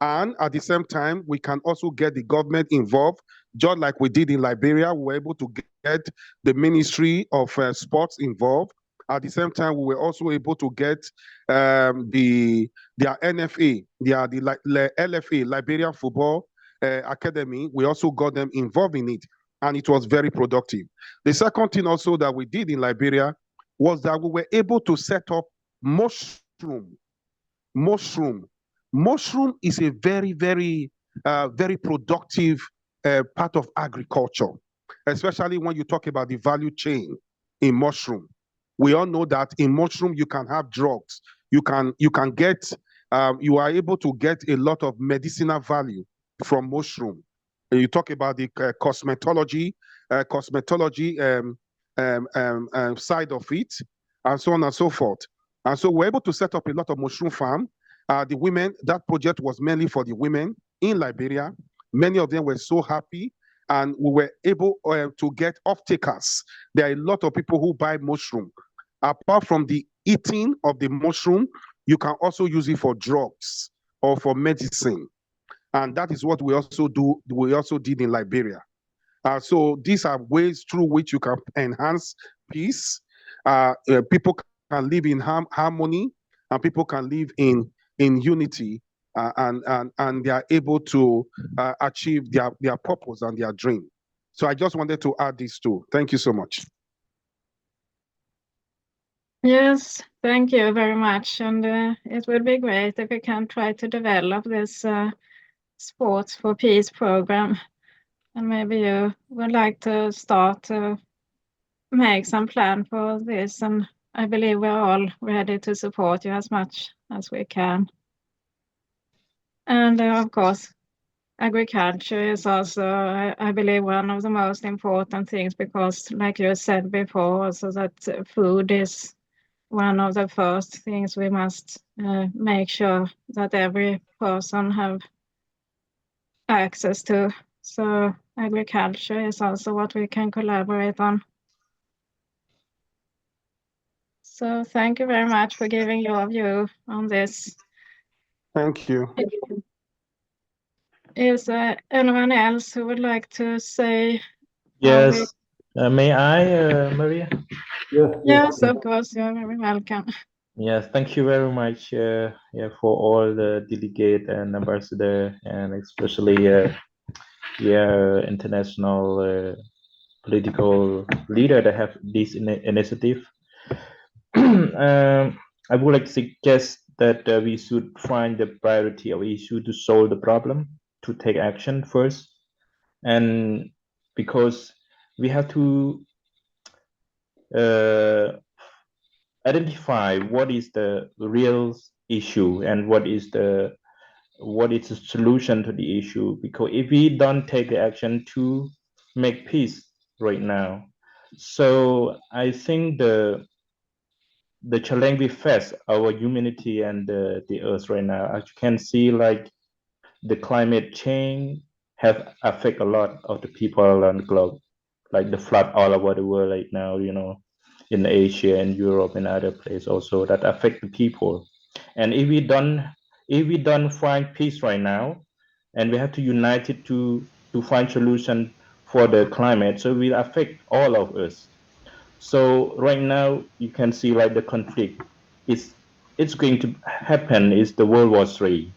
And at the same time, we can also get the government involved, just like we did in Liberia. We were able to get the Ministry of Sports involved. At the same time, we were also able to get their NFA, the LFA, Liberian Football Academy. We also got them involved in it, and it was very productive. The second thing also that we did in Liberia was that we were able to set up mushroom. Mushroom is a very, very, very productive part of agriculture, especially when you talk about the value chain in mushroom. We all know that in mushroom you can have drugs. You are able to get a lot of medicinal value from mushroom. You talk about the cosmetology side of it, and so on and so forth. And so we're able to set up a lot of mushroom farm. The women, that project was mainly for the women in Liberia. Many of them were so happy, and we were able to get off-takers. There are a lot of people who buy mushroom. Apart from the eating of the mushroom, you can also use it for drugs or for medicine. And that is what we also did in Liberia. So these are ways through which you can enhance peace. People can live in harmony, and people can live in unity, and they are able to achieve their purpose and their dream. So I just wanted to add these two. Thank you so much. Yes, thank you very much. And it would be great if we can try to develop this Sports for Peace program. And maybe you would like to start to make some plan for this. And I believe we're all ready to support you as much as we can. And of course, agriculture is also, I believe, one of the most important things, because like you said before, also that food is one of the first things we must make sure that every person have access to. So agriculture is also what we can collaborate on. So thank you very much for giving your view on this. Thank you. Is there anyone else who would like to say? Yes. May I, Maria? Yes, of course. You're very welcome. Yes, thank you very much for all the delegate and ambassador, and especially international political leader that have this initiative. I would like to suggest that we should find the priority of issue to solve the problem, to take action first, and because we have to identify what is the real issue and what is the solution to the issue. Because if we don't take the action to make peace right now, so I think the challenge we face, our humanity and the earth right now, as you can see, like the climate change have affect a lot of the people around the globe, like the flood all over the world right now, in Asia and Europe and other places also, that affect the people. And if we don't find peace right now, and we have to unite it to find solution for the climate, so it will affect all of us. So right now you can see like the conflict is it's going to happen is the World War III,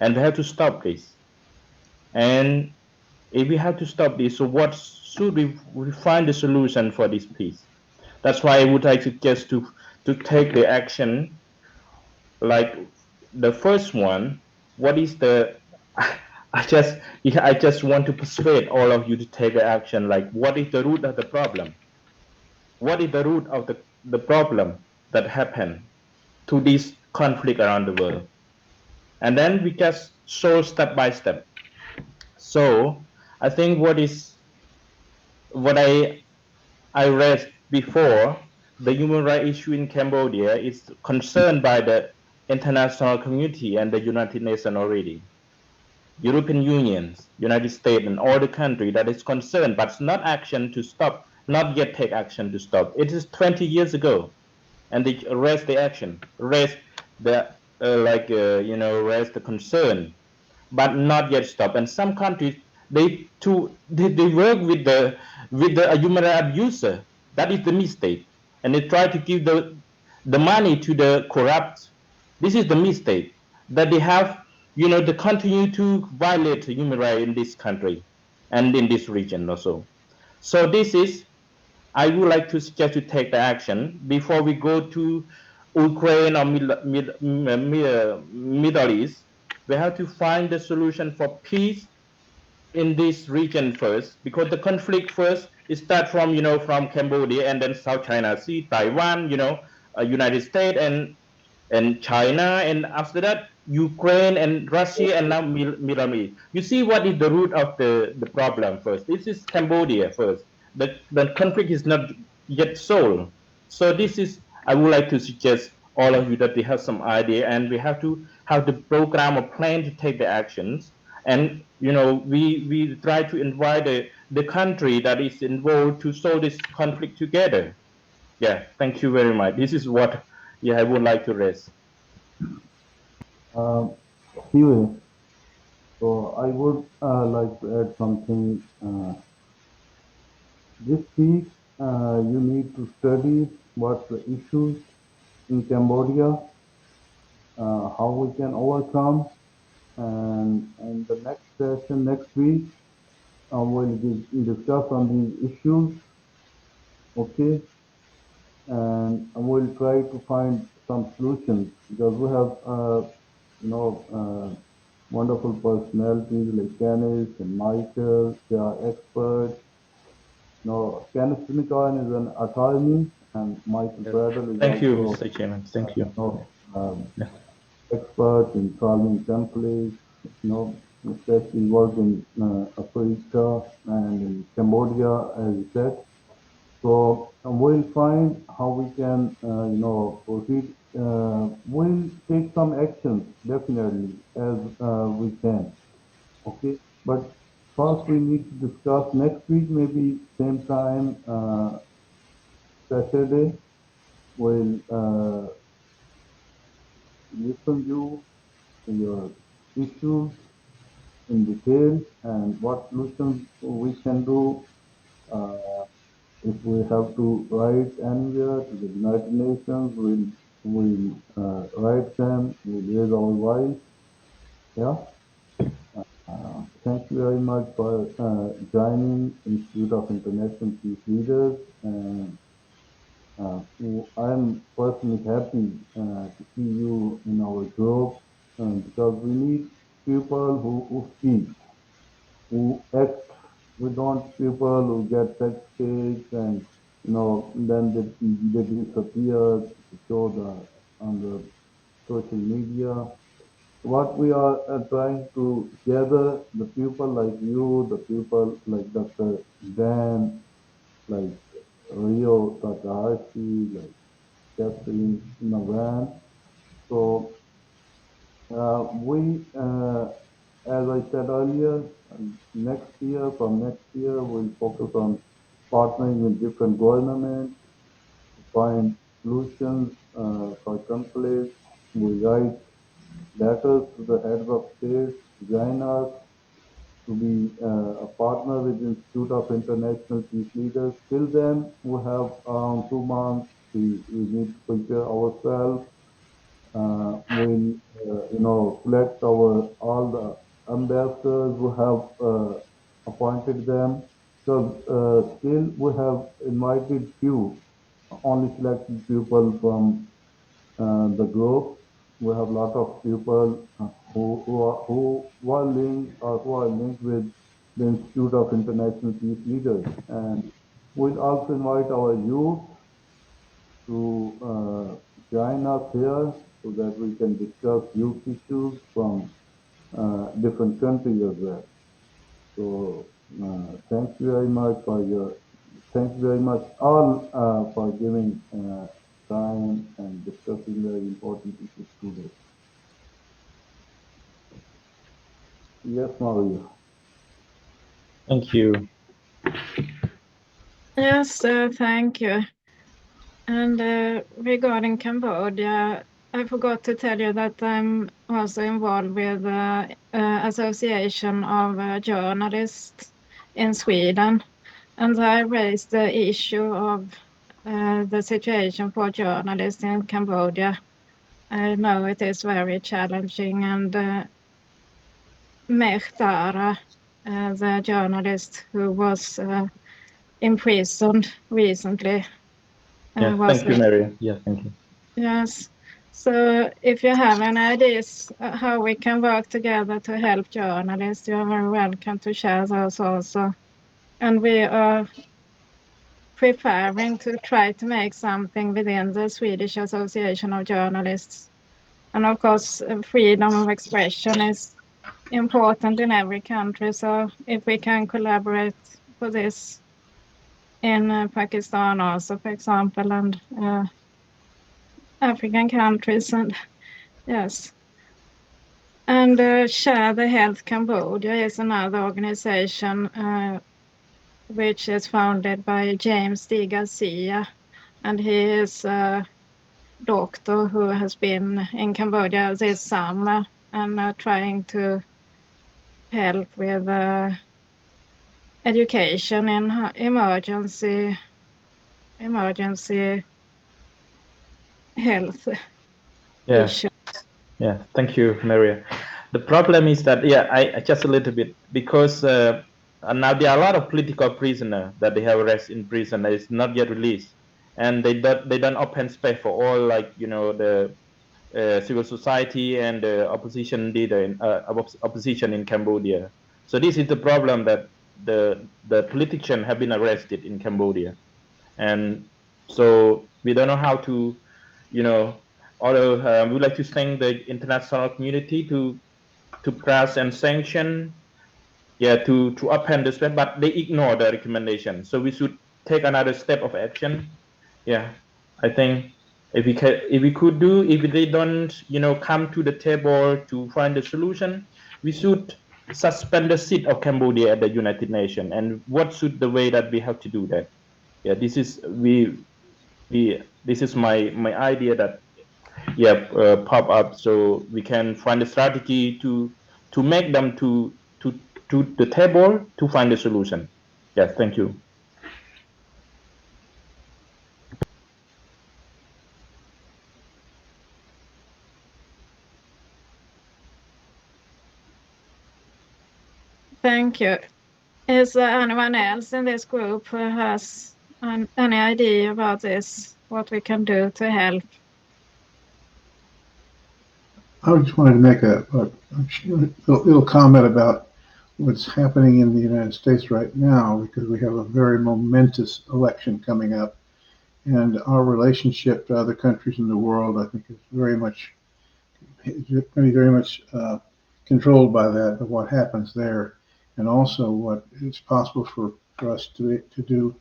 and we have to stop this. And if we have to stop this, so what should we find the solution for this peace? That's why I would like to suggest to take the action like the first one. What is the I just want to persuade all of you to take the action. Like, what is the root of the problem? What is the root of the problem that happened to this conflict around the world? And then we just show step by step. So I think what I read before, the human rights issue in Cambodia is concerned by the international community and the United Nations already. European Union, United States, and all the country that is concerned, but not action to stop, not yet take action to stop. It is 20 years ago, and they raise the action, raise the raise the concern, but not yet stop. And some countries they work with the human rights abuser. That is the mistake, and they try to give the money to the corrupt. This is the mistake that they have. They continue to violate human rights in this country and in this region also. So this is I would like to suggest to take the action before we go to Ukraine or Middle East. We have to find the solution for peace in this region first, because the conflict first is start from from Cambodia and then South China Sea, Taiwan, United States and China, and after that Ukraine and Russia, and now Middle East. You see what is the root of the problem first. This is Cambodia first. The conflict is not yet solved. So this is I would like to suggest all of you that we have some idea, and we have to have the program or plan to take the actions. And we try to invite the country that is involved to solve this conflict together. Yeah, thank you very much. This is what I would like to raise. Anyway, so I would like to add something. This week, you need to study what the issues in Cambodia, how we can overcome, and the next session next week, we'll discuss on these issues. Okay, and we'll try to find some solutions, because we have wonderful personalities like Kenneth and Michael. They are experts. Kenneth Sinikan is an attorney, and Michael Bradle is Thank you, also, Mr. Chairman. Thank you. Expert in solving conflicts. Especially work in Africa and in Cambodia, as you said. So we'll find how we can, proceed. We'll take some actions definitely as we can. Okay, but first we need to discuss next week, maybe same time, Saturday. We'll listen to your issues in detail and what solutions we can do. If we have to write anywhere to the United Nations, we'll write them, we'll raise our voice. Yeah. Thank you very much for joining Institute of International Peace Leaders. And I'm personally happy to see you in our group, because we need people who speak, who act. We don't people who get sex cakes and then they disappear to show on the social media. What we are trying to gather the people like you, the people like Dr. Dan, like Rio Takahashi, like Catherine Navan. So we, as I said earlier, from next year, we'll focus on partnering with different governments to find solutions for conflicts. We write letters to the heads of states to join us to be a partner with Institute of International Peace Leaders. Till then, we have around 2 months. We need to prepare ourselves. We'll select all the ambassadors who have appointed them. So still we have invited few, only selected people from the group. We have a lot of people who were linked or who are linked with the Institute of International Peace Leaders, and we'll also invite our youth to join us here so that we can discuss youth issues from different countries as well. So thank you very much all for giving time and discussing very important issues today. Yes, Maria. Thank you. Yes, thank you. And regarding Cambodia, I forgot to tell you that I'm also involved with the Association of Journalists in Sweden, and I raised the issue of the situation for journalists in Cambodia. I know it is very challenging, and Mehtara, the journalist who was imprisoned recently. Yeah, thank you, Mary. Yeah, thank you. Yes. So if you have any ideas how we can work together to help journalists, you are very welcome to share those also. And we are preparing to try to make something within the Swedish Association of Journalists. And of course, freedom of expression is important in every country. So if we can collaborate for this in Pakistan also, for example, and African countries, and yes. And Share the Health Cambodia is another organization which is founded by James D. Garcia, and he is a doctor who has been in Cambodia this summer and trying to help with education in emergency health issues. Yeah, thank you, Maria. The problem is that, I just a little bit, because now there are a lot of political prisoners that they have arrested in prison that is not yet released, and they don't open space for all, like, the civil society and the opposition leader in opposition in Cambodia. So this is the problem, that the politicians have been arrested in Cambodia, and so we don't know how to, although we would like to thank the international community to press and sanction, to open the space, but they ignore the recommendation. So we should take another step of action. I think if we could do, if they don't, come to the table to find a solution, we should suspend the seat of Cambodia at the United Nations. And what should the way that we have to do that? This is this is my idea that pop up, so we can find a strategy to make them to the table to find a solution. Thank you. Thank you. Is there anyone else in this group who has any idea about this, what we can do to help? I just wanted to make a little comment about what's happening in the United States right now, because we have a very momentous election coming up, and our relationship to other countries in the world, I think, is going to be very much controlled by that, of what happens there, and also what is possible for us to do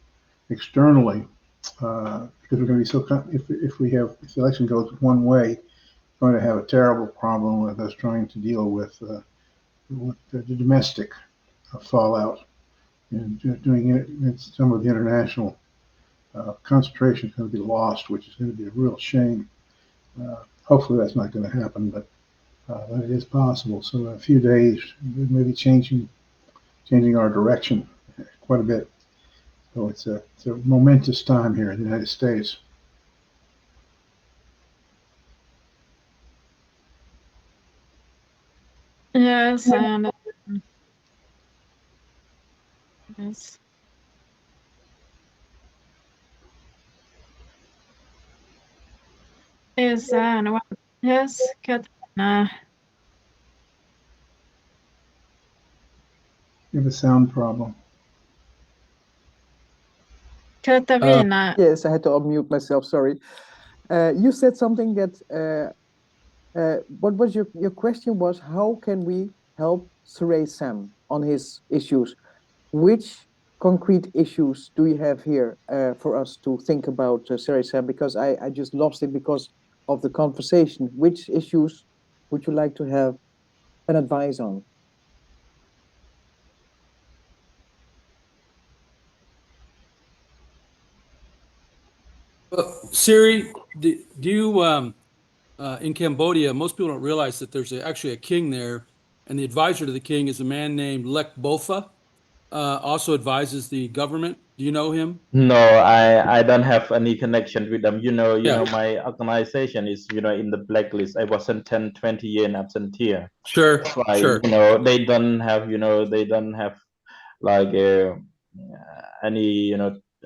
externally, because we're going to be if the election goes one way, going to have a terrible problem with us trying to deal with the domestic fallout, and doing it. Some of the international concentration is going to be lost, which is going to be a real shame. Hopefully that's not going to happen, but it is possible. So in a few days, we may be changing changing our direction quite a bit. So it's a momentous time here in the United States. Yes, and yes. Is anyone? Yes, Katarina. You have a sound problem. Katarina. Yes, I had to unmute myself. Sorry. You said something that. What was your question? Was how can we help Surrey Sam on his issues? Which concrete issues do you have here for us to think about, Surrey Sam? Because I just lost it because of the conversation. Which issues would you like to have an advice on? Siri, do you in Cambodia, most people don't realize that there's actually a king there, and the advisor to the king is a man named Lek Bofa, also advises the government. Do you know him? No, I don't have any connection with them. Yeah. My organization is, in the blacklist. I was sentenced 20 years in absentia. Sure, That's why, sure. they don't have, like any,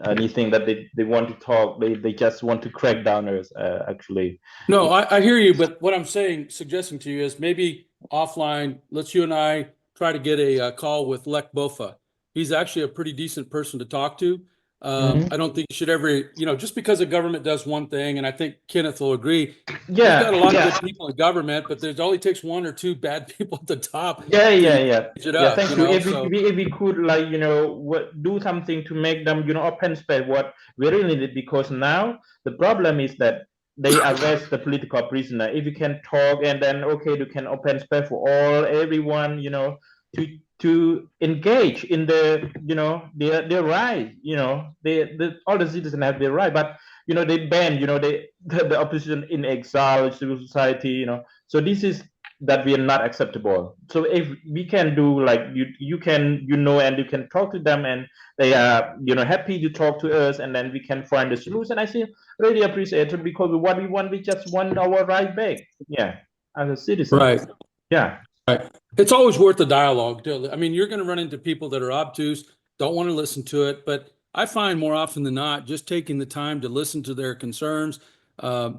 anything that they want to talk. They just want to crack down us, actually. No, I hear you, but what I'm suggesting to you is maybe offline, let's you and I try to get a call with Lek Bofa. He's actually a pretty decent person to talk to. I don't think you should ever, just because a government does one thing, and I think Kenneth will agree, we've got a lot of good people in government, but there's only takes one or two bad people at the top. Yeah. Up, Thank you. If we could, like, do something to make them, open space what we really need, because now the problem is that they arrest the political prisoner. If you can talk, and then you can open space for everyone, to engage in their right. All the citizens have their right, but they ban the opposition in exile, civil society. So this is that we are not acceptable. So if we can do, like, you can, and you can talk to them, and they are happy to talk to us, and then we can find a solution. I see, really appreciate it, because what we want, we just want our right back. Yeah, as a citizen. Right. Yeah. Right. It's always worth the dialogue. I mean, you're going to run into people that are obtuse, don't want to listen to it, but I find more often than not, just taking the time to listen to their concerns.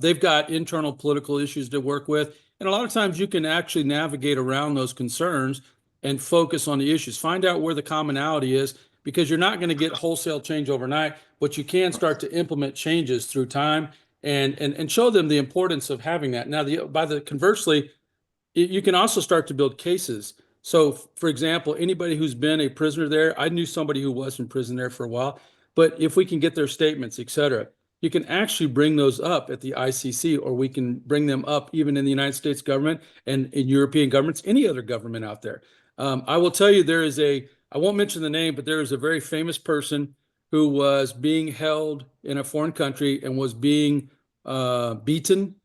They've got internal political issues to work with, and a lot of times you can actually navigate around those concerns and focus on the issues. Find out where the commonality is, because you're not going to get wholesale change overnight, but you can start to implement changes through time and show them the importance of having that. Now, conversely, you can also start to build cases. So, for example, anybody who's been a prisoner there, I knew somebody who was in prison there for a while, but if we can get their statements, et cetera, you can actually bring those up at the ICC, or we can bring them up even in the United States government and in European governments, any other government out there. I will tell you, I won't mention the name, but there is a very famous person who was being held in a foreign country and was being beaten.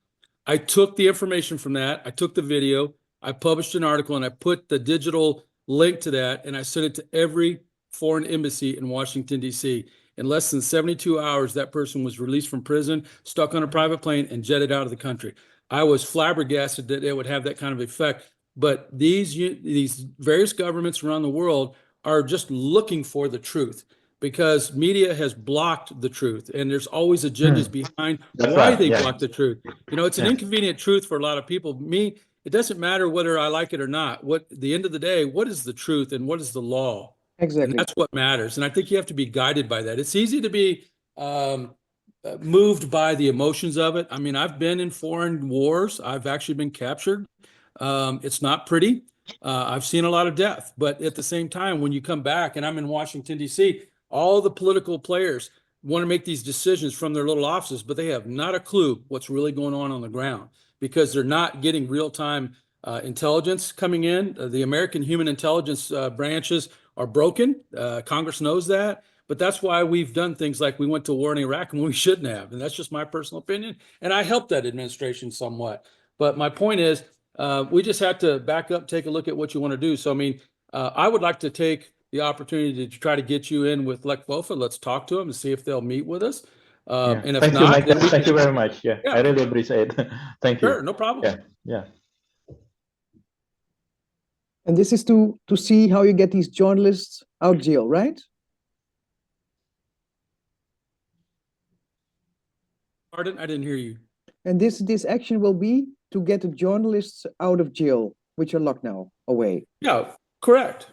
I took the information from that. I took the video, I published an article, and I put the digital link to that, and I sent it to every foreign embassy in Washington, D.C. In less than 72 hours, that person was released from prison, stuck on a private plane, and jetted out of the country. I was flabbergasted that it would have that kind of effect. But these various governments around the world are just looking for the truth, because media has blocked the truth, and there's always agendas behind why they block the truth. It's an inconvenient truth for a lot of people. Me, it doesn't matter whether I like it or not. At the end of the day, what is the truth and what is the law? Exactly. And that's what matters. And I think you have to be guided by that. It's easy to be moved by the emotions of it. I mean, I've been in foreign wars. I've actually been captured. It's not pretty. I've seen a lot of death, but at the same time, when you come back, and I'm in Washington, D.C., all the political players want to make these decisions from their little offices, but they have not a clue what's really going on the ground, because they're not getting real-time intelligence coming in. The American human intelligence branches are broken. Congress knows that, but that's why we've done things like we went to war in Iraq when we shouldn't have. And that's just my personal opinion. And I helped that administration somewhat. But my point is, we just have to back up, take a look at what you want to do. So, I mean, I would like to take the opportunity to try to get you in with Lech Bofa. Let's talk to them and see if they'll meet with us. Yeah. And if Thank you, not, Michael. then we Thank can. you very much. Yeah, Yeah. I really appreciate it. Thank you. Sure, no problem. Yeah, yeah. And this is to see how you get these journalists out of jail, right? Pardon? I didn't hear you. And this action will be to get the journalists out of jail, which are locked now, away. Yeah, correct.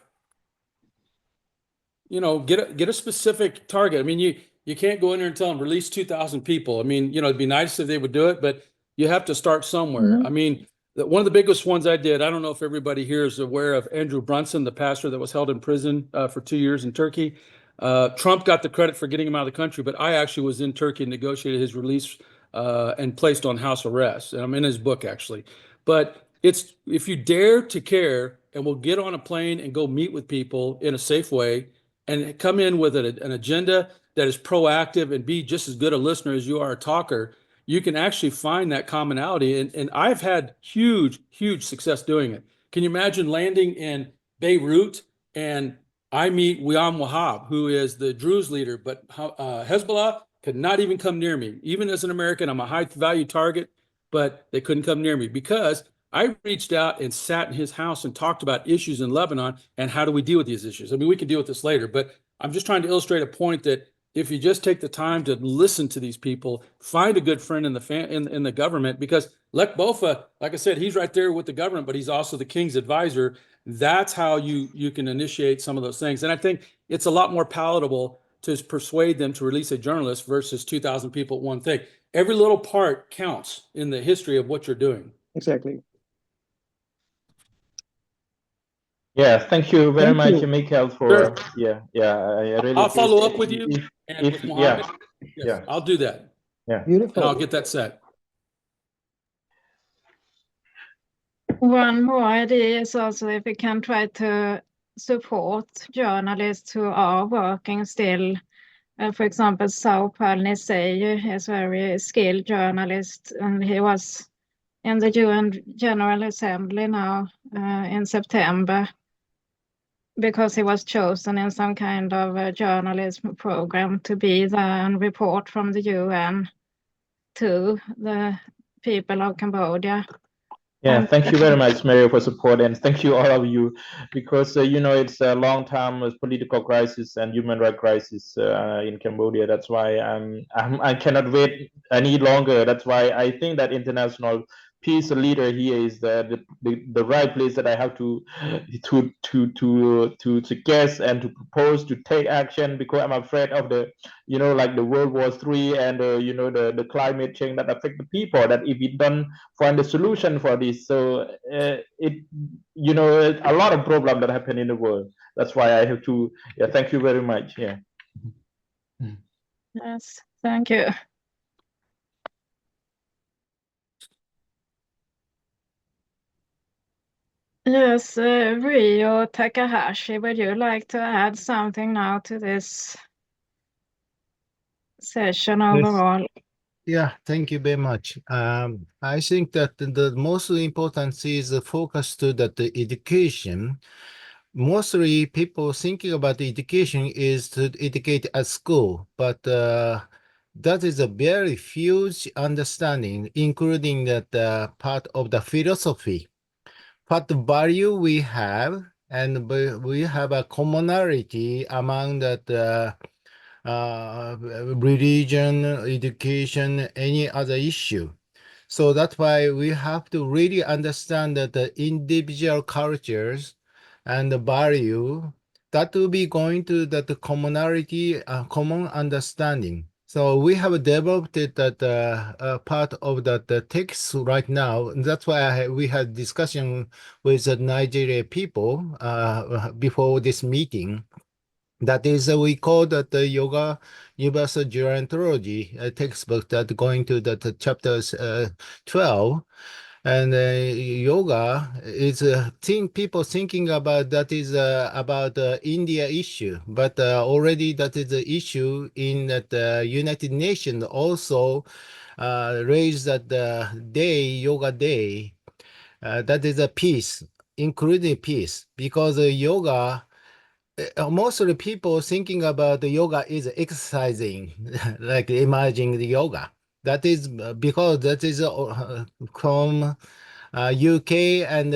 You know, get a specific target. I mean, you can't go in there and tell them release 2,000 people. I mean, you know, it'd be nice if they would do it, but you have to start somewhere. I mean, one of the biggest ones I did, I don't know if everybody here is aware of Andrew Brunson, the pastor that was held in prison for 2 years in Turkey. Trump got the credit for getting him out of the country, but I actually was in Turkey and negotiated his release and placed on house arrest. And I'm in his book, actually. But it's if you dare to care and will get on a plane and go meet with people in a safe way and come in with an agenda that is proactive and be just as good a listener as you are a talker, you can actually find that commonality. And I've had huge, huge success doing it. Can you imagine landing in Beirut and I meet Wiam Wahab, who is the Druze leader, but Hezbollah could not even come near me. Even as an American, I'm a high value target, but they couldn't come near me because I reached out and sat in his house and talked about issues in Lebanon and how do we deal with these issues. I mean, we can deal with this later, but I'm just trying to illustrate a point that if you just take the time to listen to these people, find a good friend in the government, because Lech Bofa, like I said, he's right there with the government, but he's also the king's advisor. That's how you can initiate some of those things. And I think it's a lot more palatable to persuade them to release a journalist versus 2,000 people at one thing. Every little part counts in the history of what you're doing. Exactly. Yeah, thank you very much, Michael, for Sure. I really I'll follow up with you and if with Mohammed. Yes, yeah. I'll do that. Yeah. Beautiful. And I'll get that set. One more idea is also if we can try to support journalists who are working still. For example, Sao Paul Nisei is a very skilled journalist, and he was in the UN General Assembly now in September because he was chosen in some kind of a journalism program to be there and report from the UN to the people of Cambodia. Yeah, thank you very much, Mario, for support, and thank you all of you, because you know it's a long-term political crisis and human rights crisis in Cambodia. That's why I cannot wait any longer. That's why I think that international peace leader here is the right place that I have to suggest and to propose to take action, because I'm afraid of the like the World War III and the climate change that affect the people. That if we don't find a solution for this, so it a lot of problem that happen in the world. That's why I have to thank you very much. Yes, thank you. Yes, Rio Takahashi, would you like to add something now to this session overall? Yeah, thank you very much. I think that the most important is the focus to the education. Mostly people thinking about education is to educate at school, but that is a very huge understanding, including that part of the philosophy. What value we have, and we have a commonality among that religion, education, any other issue. So that's why we have to really understand that the individual cultures and the value that will be going to that commonality, common understanding. So we have developed that part of that text right now. That's why we had discussion with the Nigeria people before this meeting. That is, we call that the Yoga Universal Gerontology textbook that going to that chapters 12. And yoga is people thinking about that is about India issue, but already that is the issue in that United Nations also raised that day, Yoga Day, that is a peace, including peace, because yoga most of the people thinking about the yoga is exercising, like imaging the yoga. That is because that is from UK and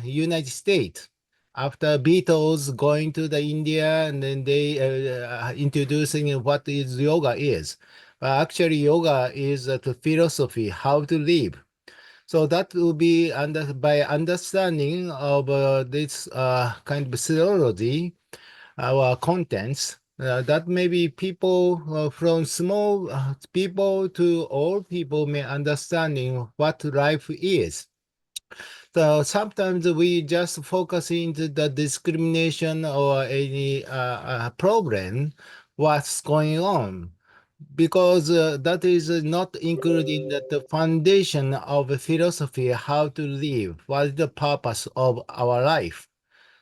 United States. After Beatles going to the India and then they introducing what is yoga is. But actually yoga is the philosophy, how to live. So that will be by understanding of this kind of theology, our contents, that maybe people from small people to old people may understanding what life is. So sometimes we just focus into the discrimination or any problem, what's going on, because that is not included in the foundation of a philosophy, how to live, what is the purpose of our life.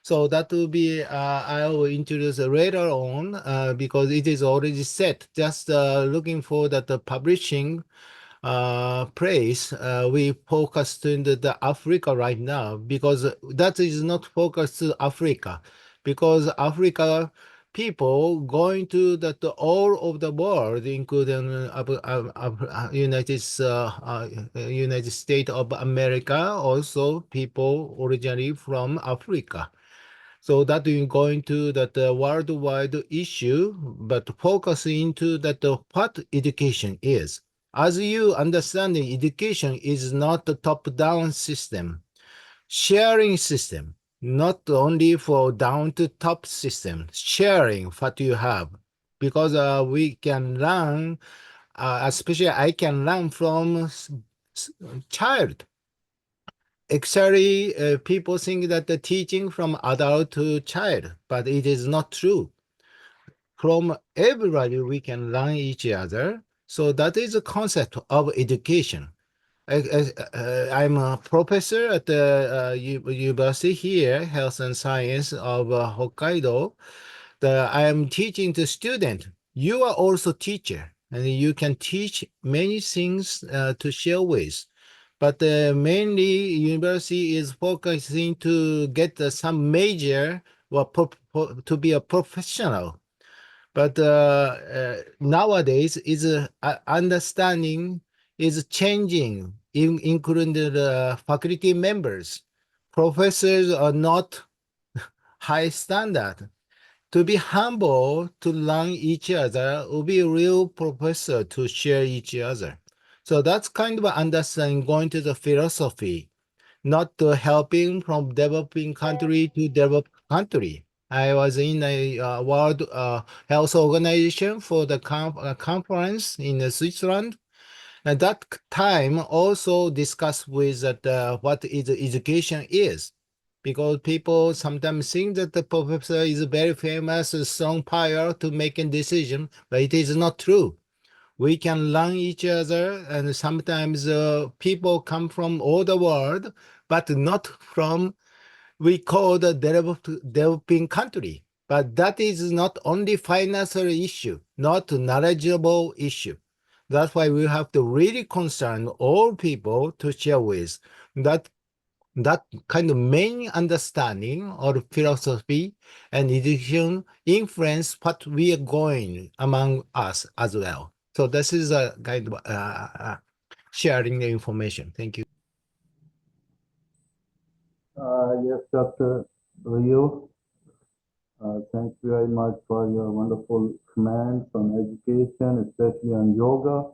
So that will be, I will introduce later on because it is already set. Just looking for that the publishing place, we focused in the Africa right now because that is not focused to Africa, because Africa people going to that all of the world, including United States of America, also people originally from Africa. So that is going to that worldwide issue, but focus into that what education is. As you understand, education is not a top-down system, sharing system, not only for down to top system, sharing what you have. Because we can learn, especially I can learn from child. Actually, people think that the teaching from adult to child, but it is not true. From everybody, we can learn each other. So that is the concept of education. I'm a professor at the university here, Health and Science of Hokkaido. I am teaching the student. You are also teacher, and you can teach many things to share with. But mainly, university is focusing to get some major or to be a professional. But nowadays, is understanding is changing, including the faculty members. Professors are not high standard. To be humble, to learn each other, will be a real professor to share each other. So that's kind of understanding going to the philosophy, not helping from developing country to developed country. I was in a World Health Organization for the conference in Switzerland. At that time, also discuss with that what is education is, because people sometimes think that the professor is very famous, strong power to make a decision, but it is not true. We can learn each other, and sometimes people come from all the world, but not from we call the developing country. But that is not only financial issue, not knowledgeable issue. That's why we have to really concern all people to share with that kind of main understanding of philosophy and education influence what we are going among us as well. So this is a kind of sharing the information. Thank you. Yes, Dr. Rio, thank you very much for your wonderful comments on education, especially on yoga.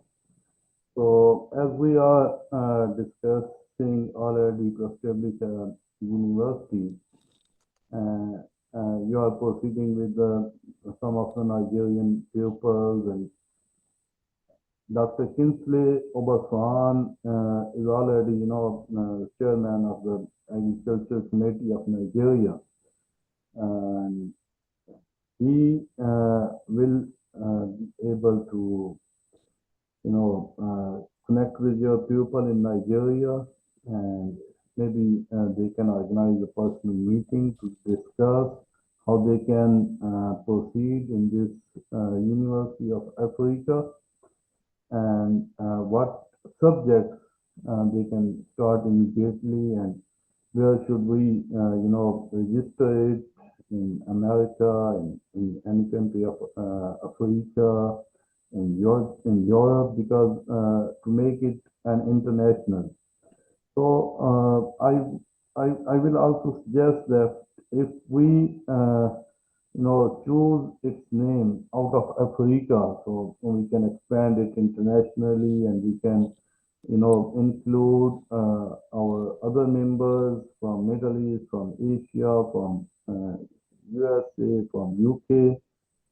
So as we are discussing already to establish a university, you are proceeding with some of the Nigerian pupils, and Dr. Kinsley Obasan is already, chairman of the Agriculture Committee of Nigeria, and he will be able to, connect with your pupil in Nigeria, and maybe they can organize a personal meeting to discuss how they can proceed in this University of Africa, and what subjects they can start immediately, and where should we, register it, in America, in any country of Africa, in Europe, because to make it an international. So I will also suggest that if we choose its name out of Africa, so we can expand it internationally, and we can include our other members from Middle East, from Asia, from USA, from UK,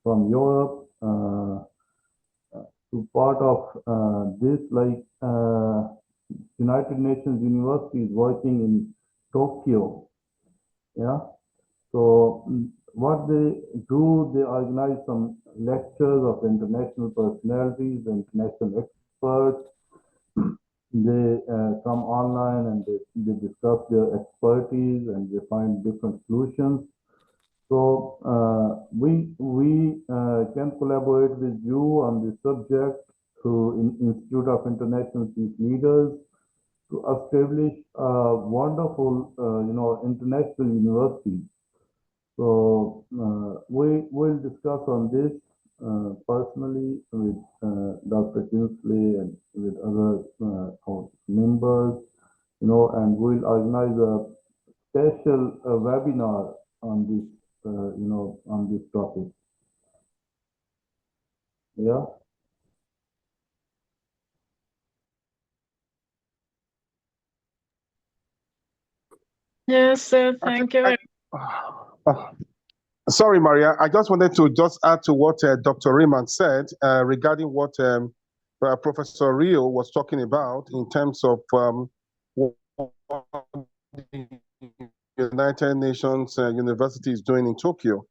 from Europe, to part of this, like United Nations University is working in Tokyo. Yeah. So what they do, they organize some lectures of international personalities, international experts. They come online and they discuss their expertise and they find different solutions. So we can collaborate with you on this subject through Institute of International Peace Leaders to establish a wonderful, international university. So we will discuss on this personally with Dr. Kinsley and with other our members, and we'll organize a special webinar on this, on this topic. Yeah. Yes, thank you very Sorry, Maria. I just wanted to just add to what Dr. Riemann said regarding what Professor Rio was talking about in terms of what the United Nations University is doing in Tokyo.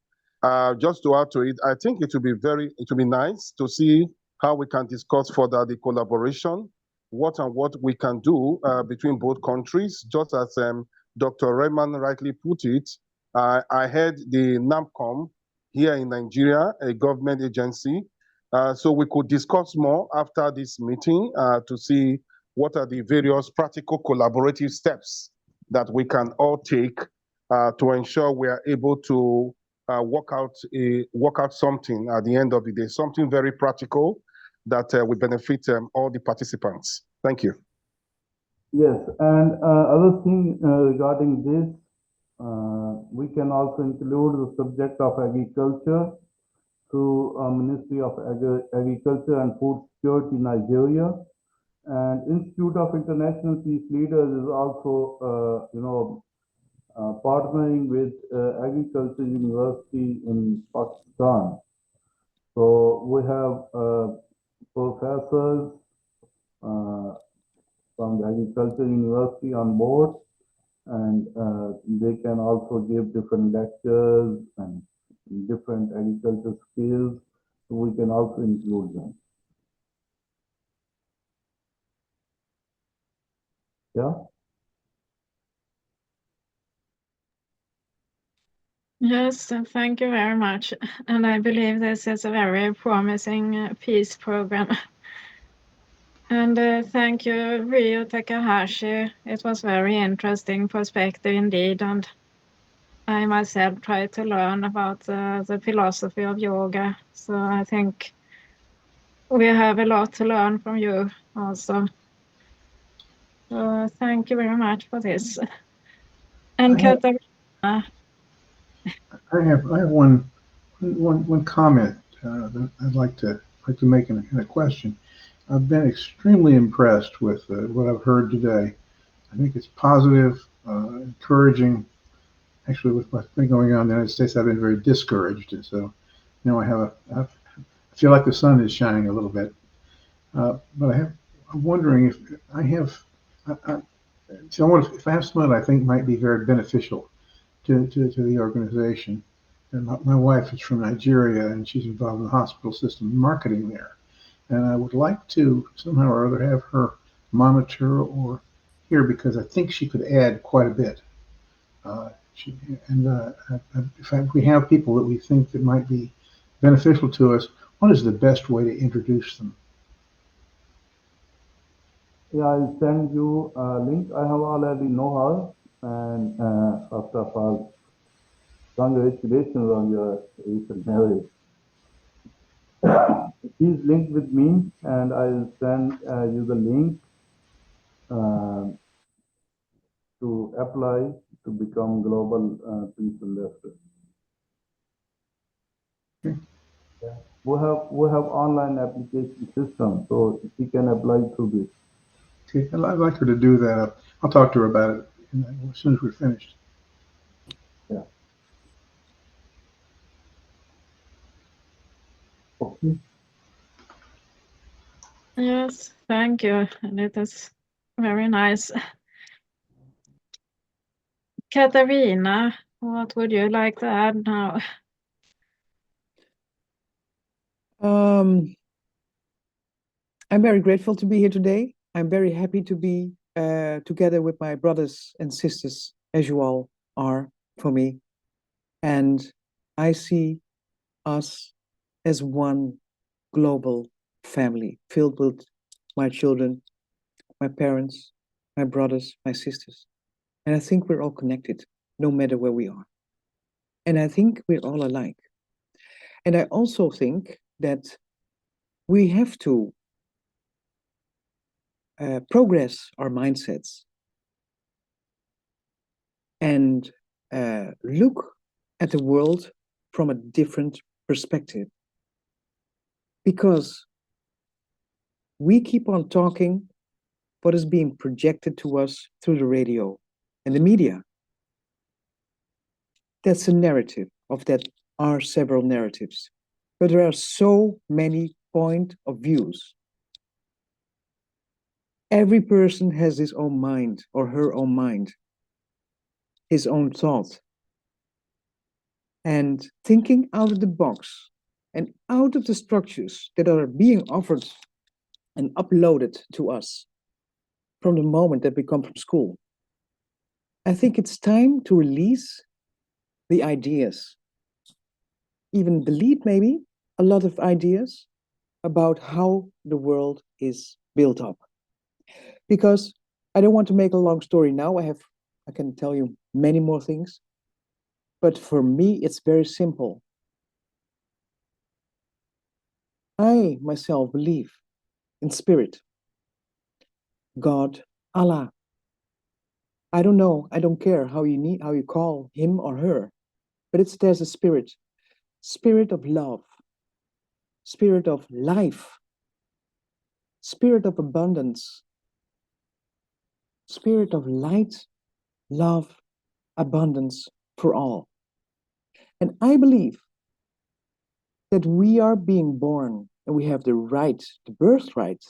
Just to add to it, I think it would be nice to see how we can discuss further the collaboration, what we can do between both countries, just as Dr. Riemann rightly put it. I heard the NAMCOM here in Nigeria, a government agency. So we could discuss more after this meeting to see what are the various practical collaborative steps that we can all take to ensure we are able to work out something at the end of the day, something very practical that will benefit all the participants. Thank you. Yes, and other thing regarding this, we can also include the subject of agriculture through Ministry of Agriculture and Food Security Nigeria, and Institute of International Peace Leaders is also partnering with Agriculture University in Pakistan. So we have professors from the Agriculture University on board, and they can also give different lectures and different agriculture skills, so we can also include them. Yeah. Yes, thank you very much. And I believe this is a very promising peace program. And thank you, Rio Takahashi. It was very interesting perspective indeed. And I myself tried to learn about the philosophy of yoga. So I think we have a lot to learn from you also. So thank you very much for this. And Katarina. I have one comment that I'd like to make in a question. I've been extremely impressed with what I've heard today. I think it's positive, encouraging. Actually, with what's been going on in the United States, I've been very discouraged, and so now I feel like the sun is shining a little bit. But I'm wondering if I have if I have someone I think might be very beneficial to the organization. And my wife is from Nigeria, and she's involved in the hospital system marketing there. And I would like to somehow or other have her monitor or here, because I think she could add quite a bit. If we have people that we think that might be beneficial to us, what is the best way to introduce them? Yeah, I'll send you a link. I have already know her, and first of all, Congratulations on your recent marriage. He's linked with me, and I'll send you the link uh, to apply to become global peace ambassador. Yeah. We have online application system, so she can apply through this. Okay, I'd like her to do that. I'll talk to her about it as soon as we're finished. Yeah. Okay. Yes, thank you. And it is very nice. Katarina, what would you like to add now? I'm very grateful to be here today. I'm very happy to be together with my brothers and sisters, as you all are for me. And I see us as one global family filled with my children, my parents, my brothers, my sisters. And I think we're all connected, no matter where we are. And I think we're all alike. And I also think that we have to progress our mindsets and look at the world from a different perspective. Because we keep on talking what is being projected to us through the radio and the media. That's a narrative of that are several narratives. But there are so many point of views. Every person has his own mind or her own mind, his own thought. And thinking out of the box and out of the structures that are being offered and uploaded to us from the moment that we come from school. I think it's time to release the ideas, even delete maybe a lot of ideas about how the world is built up. Because I don't want to make a long story now. I can tell you many more things. But for me, it's very simple. I myself believe in spirit, God, Allah. I don't know. I don't care how you call him or her, but there's a spirit of love, spirit of life, spirit of abundance, spirit of light, love, abundance for all. And I believe that we are being born and we have the right, the birthright,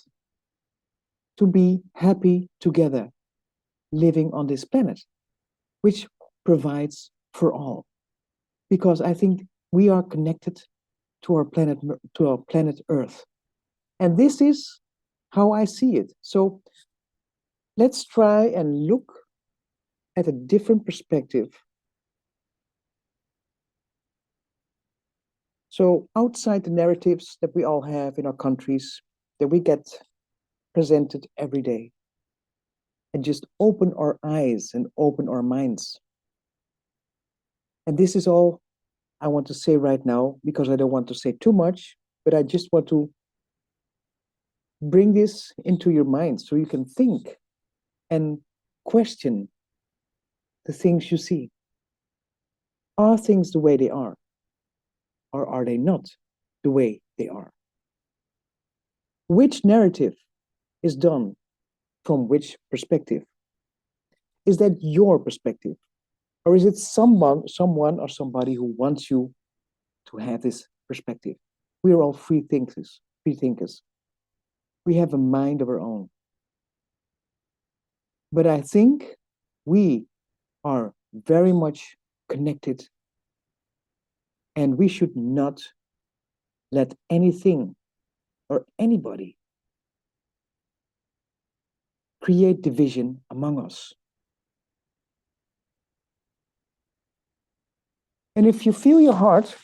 to be happy together, living on this planet, which provides for all. Because I think we are connected to our planet Earth. And this is how I see it. So let's try and look at a different perspective. So outside the narratives that we all have in our countries, that we get presented every day, and just open our eyes and open our minds. And this is all I want to say right now, because I don't want to say too much, but I just want to bring this into your mind so you can think and question the things you see. Are things the way they are? Or are they not the way they are? Which narrative is done from which perspective? Is that your perspective? Or is it someone or somebody who wants you to have this perspective? We are all free thinkers. We have a mind of our own. But I think we are very much connected, and we should not let anything or anybody create division among us. And if you feel your heart,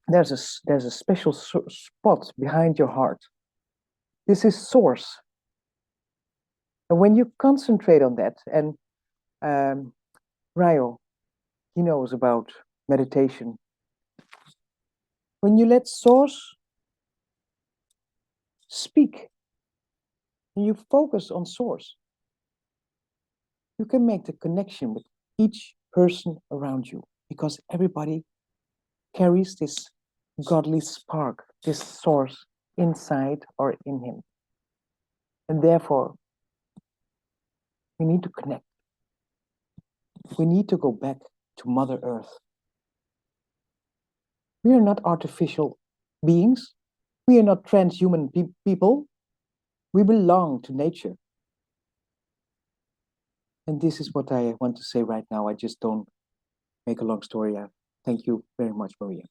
there's a special spot behind your heart. This is source. And when you concentrate on that, and Ryo, he knows about meditation. When you let source speak and you focus on source, you can make the connection with each person around you, because everybody carries this godly spark, this source inside or in him. And therefore, we need to connect. We need to go back to Mother Earth. We are not artificial beings. We are not transhuman people. We belong to nature. And this is what I want to say right now. I just don't make a long story out. Thank you very much, Maria.